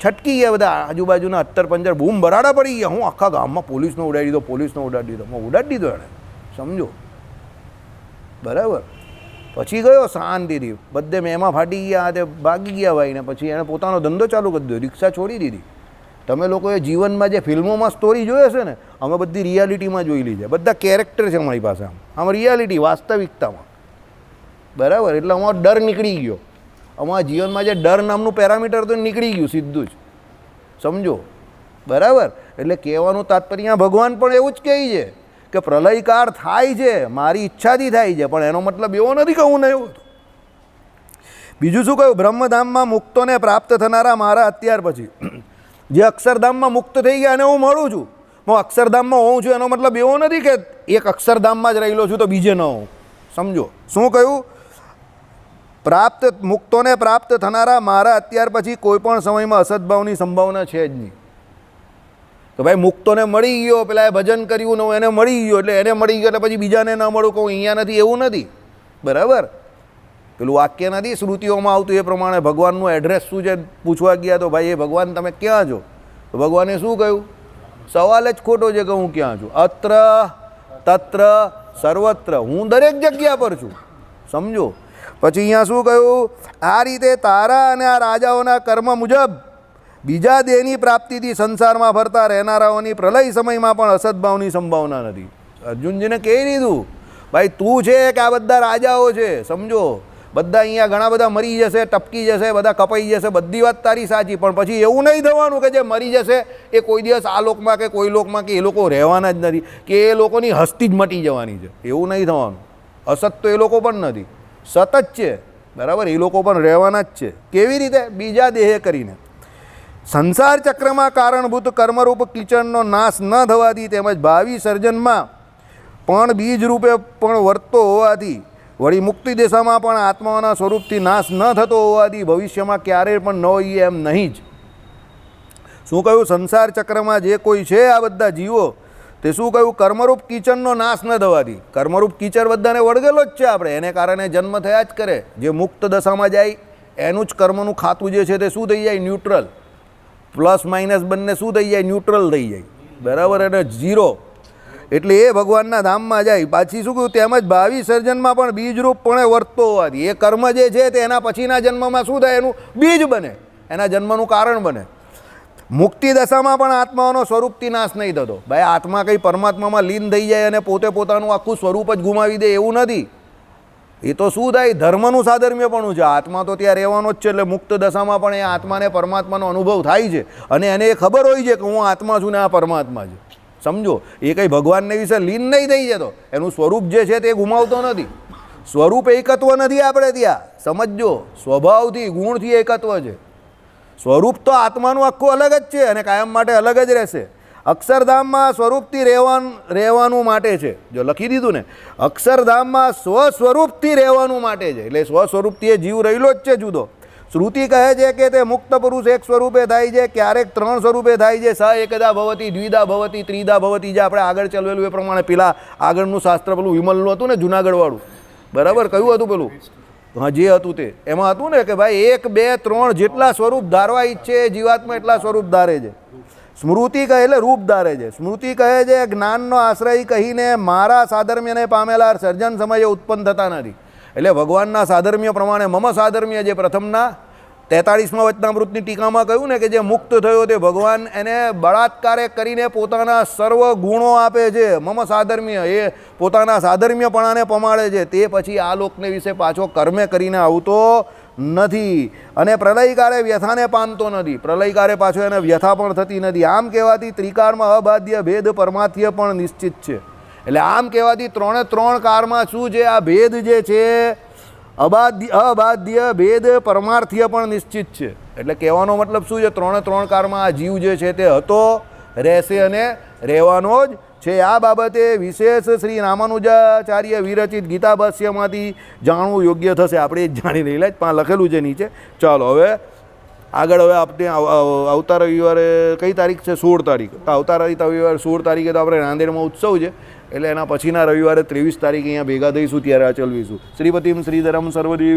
છટકી ગયા બધા આજુબાજુના 75 બૂમ બરાડા પડી ગયા. હું આખા ગામમાં પોલીસનો ઉડાડી દીધો, પોલીસનો ઉડાડી દીધો. હું ઉડાડી દીધો એણે. સમજો, બરાબર? પછી ગયો શાંતિથી. બધે મેમાં ફાટી ગયા, તે ભાગી ગયા ભાઈને. પછી એણે પોતાનો ધંધો ચાલુ કરી દીધો, રિક્ષા છોડી દીધી. તમે લોકોએ જીવનમાં જે ફિલ્મોમાં સ્ટોરી જોઈએ છે ને, અમે બધી રિયાલિટીમાં જોયેલી છે. બધા કેરેક્ટર છે અમારી પાસે. આમ રિયાલિટી, વાસ્તવિકતામાં. બરાબર? એટલે અમારો ડર નીકળી ગયો. અમારા જીવનમાં જે ડર નામનું પેરામીટર તો નીકળી ગયું સીધું જ. સમજો? બરાબર? એટલે કહેવાનું તાત્પર્ય ભગવાન પણ એવું જ કહે છે કે પ્રલયકાળ થાય છે, મારી ઈચ્છાથી થાય છે, પણ એનો મતલબ એવો નથી કે હું નહીં. બીજું શું કહ્યું? બ્રહ્મધામમાં મુક્તોને પ્રાપ્ત થનારા મારા અત્યાર પછી જે અક્ષરધામમાં મુક્ત થઈ ગયા અને હું મળું છું, હું અક્ષરધામમાં હોઉં છું, એનો મતલબ એવો નથી કે એક અક્ષરધામમાં જ રહેલો છું તો બીજે ન હોઉં. સમજો શું કહ્યું? મુક્તોને પ્રાપ્ત થનારા મારા અત્યાર પછી કોઈ પણ સમયમાં અસદભાવની સંભાવના છે જ નહીં. તો ભાઈ મુક્તોને મળી ગયો, પેલા ભજન કર્યું ને એને મળી ગયો એટલે એને મળી ગયો એટલે પછી બીજાને ન મળું કહું અહીંયા નથી, એવું નથી. બરાબર? પેલું વાક્ય નથી શ્રુતિઓમાં આવતું એ પ્રમાણે ભગવાનનું એડ્રેસ શું છે પૂછવા ગયા તો ભાઈ એ ભગવાન તમે ક્યાં છો? તો ભગવાને શું કહ્યું? સવાલ જ ખોટો છે કે હું ક્યાં છું. અત્ર તત્ર સર્વત્ર, હું દરેક જગ્યા પર છું. સમજો? પછી અહીંયા શું કહ્યું? આ રીતે તારા અને આ રાજાઓના કર્મ મુજબ બીજા દેહની પ્રાપ્તિથી સંસારમાં ફરતા રહેનારાઓની પ્રલય સમયમાં પણ અસદભાવની સંભાવના નથી. અર્જુનજીને કહી દીધું ભાઈ તું છે કે આ બધા રાજાઓ છે. સમજો? બધા અહીંયા ઘણા બધા મરી જશે, ટપકી જશે, બધા કપાઈ જશે, બધી વાત તારી સાચી, પણ પછી એવું નહીં થવાનું કે જે મરી જશે એ કોઈ દિવસ આ લોકમાં કે કોઈ લોકમાં કે એ લોકો રહેવાના જ નથી, કે એ લોકોની હસ્તી જ મટી જવાની છે. એવું નહીં થવાનું. અસત તો એ લોકો પણ નથી, સત જ છે. બરાબર? એ લોકો પણ રહેવાના જ છે. કેવી રીતે? બીજા દેહે કરીને. સંસાર ચક્રમાં કારણભૂત કર્મરૂપ કીચડનો નાશ ન થવાથી તેમજ ભાવિ સર્જનમાં પણ બીજ રૂપે પણ વર્તતો હોવાથી વળી મુક્તિ દશામાં પણ આત્માઓના સ્વરૂપથી નાશ ન થતો હોવાથી ભવિષ્યમાં ક્યારેય પણ ન હોઈએ એમ નહીં જ. શું કહ્યું? સંસાર ચક્રમાં જે કોઈ છે આ બધા જીવો તે શું કહ્યું? કર્મરૂપ કીચડનો નાશ ન થવાથી. કર્મરૂપ કીચડ બધાને વળગેલો જ છે આપણે, એને કારણે જન્મ થયા જ કરે. જે મુક્ત દશામાં જાય એનું જ કર્મનું ખાતું જે છે તે શું થઈ જાય? ન્યુટ્રલ. પ્લસ માઇનસ બંને શું થઈ જાય? ન્યુટ્રલ થઈ જાય. બરાબર? અને ઝીરો. એટલે એ ભગવાનના ધામમાં જાય. પાછી શું કહ્યું? તેમજ ભાવિ સર્જનમાં પણ બીજરૂપપણે વર્તતો હોવાથી એ કર્મ જે છે તે એના પછીના જન્મમાં શું થાય? એનું બીજ બને, એના જન્મનું કારણ બને. મુક્તિ દશામાં પણ આત્માઓનો સ્વરૂપથી નાશ નહીં થતો. ભાઈ આત્મા કંઈ પરમાત્મામાં લીન થઈ જાય અને પોતે પોતાનું આખું સ્વરૂપ જ ગુમાવી દે એવું નથી. એ તો શું થાય? ધર્મનું સાધર્મ્યપણું છે. આત્મા તો ત્યાં રહેવાનો જ છે. એટલે મુક્ત દશામાં પણ એ આત્માને પરમાત્માનો અનુભવ થાય છે અને એને એ ખબર હોય છે કે હું આત્મા છું ને આ પરમાત્મા છે. સમજો? એ કંઈ ભગવાનને વિશે લીન નહીં થઈ જતો, એનું સ્વરૂપ જે છે તે ગુમાવતો નથી. સ્વરૂપ એકત્વ નથી આપણે ત્યાં. સમજો? સ્વભાવથી ગુણથી એકત્વ છે. સ્વરૂપ તો આત્માનું આખું અલગ જ છે અને કાયમ માટે અલગ જ રહેશે. અક્ષરધામમાં સ્વરૂપથી રહેવાનું માટે છે. જો લખી દીધું ને, અક્ષરધામમાં સ્વસ્વરૂપથી રહેવાનું માટે છે. એટલે સ્વસ્વરૂપથી એ જીવ રહેલો જ છે જુદો. શ્રુતિ કહે છે કે તે મુક્ત પુરુષ એક સ્વરૂપે થાય છે, ક્યારેક ત્રણ સ્વરૂપે થાય છે. સ એકદા ભવતી, દ્વિદા ભવતી, ત્રિદા ભવતી. જે આપણે આગળ ચલવેલું એ પ્રમાણે પેલા આગળનું શાસ્ત્ર પેલું વિમલનું હતું ને જુનાગઢવાળું. બરાબર? કયું હતું પેલું? હા, જે હતું તે એમાં હતું ને કે ભાઈ 1 2 3 જેટલા સ્વરૂપ ધારવા ઈચ્છે જીવાત્મા એટલા સ્વરૂપ ધારે છે. સ્મૃતિ કહે એટલે રૂપ ધારે છે. સ્મૃતિ કહે છે જ્ઞાનનો આશ્રય કહીને મારા સાધર્મ્યને પામેલા સર્જન સમયે ઉત્પન્ન થતા નથી. એટલે ભગવાનના સાધર્મ્ય પ્રમાણે મમ સાધર્મ્ય જે પ્રથમના 43મા વચનામૃતની ટીકામાં કહ્યું ને કે જે મુક્ત થયો તે ભગવાન એને બળાત્કારે કરીને પોતાના સર્વ ગુણો આપે છે. મમ સાધર્મ્ય, એ પોતાના સાધર્મ્યપણાને પમાડે છે. તે પછી આ લોકને વિશે પાછો કર્મે કરીને આવતો નથી અને પ્રલયકારે વ્યથાને પામતો નથી. પ્રલયકારે પાછો એને વ્યથા પણ થતી નથી. આમ કહેવાથી ત્રિકાળમાં અબાધ્ય ભેદ પરમાર્થ્ય પણ નિશ્ચિત છે. એટલે આમ કહેવાથી ત્રણે ત્રણ કાળમાં શું છે? આ ભેદ જે છે અબાધ્ય ભેદ પરમાર્થ્ય પણ નિશ્ચિત છે. એટલે કહેવાનો મતલબ શું છે? ત્રણે ત્રણ કાળમાં આ જીવ જે છે તે હતો, રહેશે અને રહેવાનો જ છે. આ બાબતે વિશેષ શ્રી રામાનુજાચાર્ય વિરચિત ગીતા ભાષ્યમાંથી જાણવું યોગ્ય થશે. આપણે એ જ જાણી લઈએ. પણ લખેલું છે નીચે. ચાલો હવે આગળ. હવે આપણે આવતા રવિવારે કઈ તારીખ છે? 16 તારીખ. તો આવતા રવિવારે 16 તારીખે તો આપણે નાંદેડમાં ઉત્સવ છે. એટલે એના પછીના રવિવારે 23 તારીખે અહીંયા ભેગા થઈશું, ત્યારે આ ચલવીશું. શ્રીપતિમ શ્રીધરમ સર્વદેવી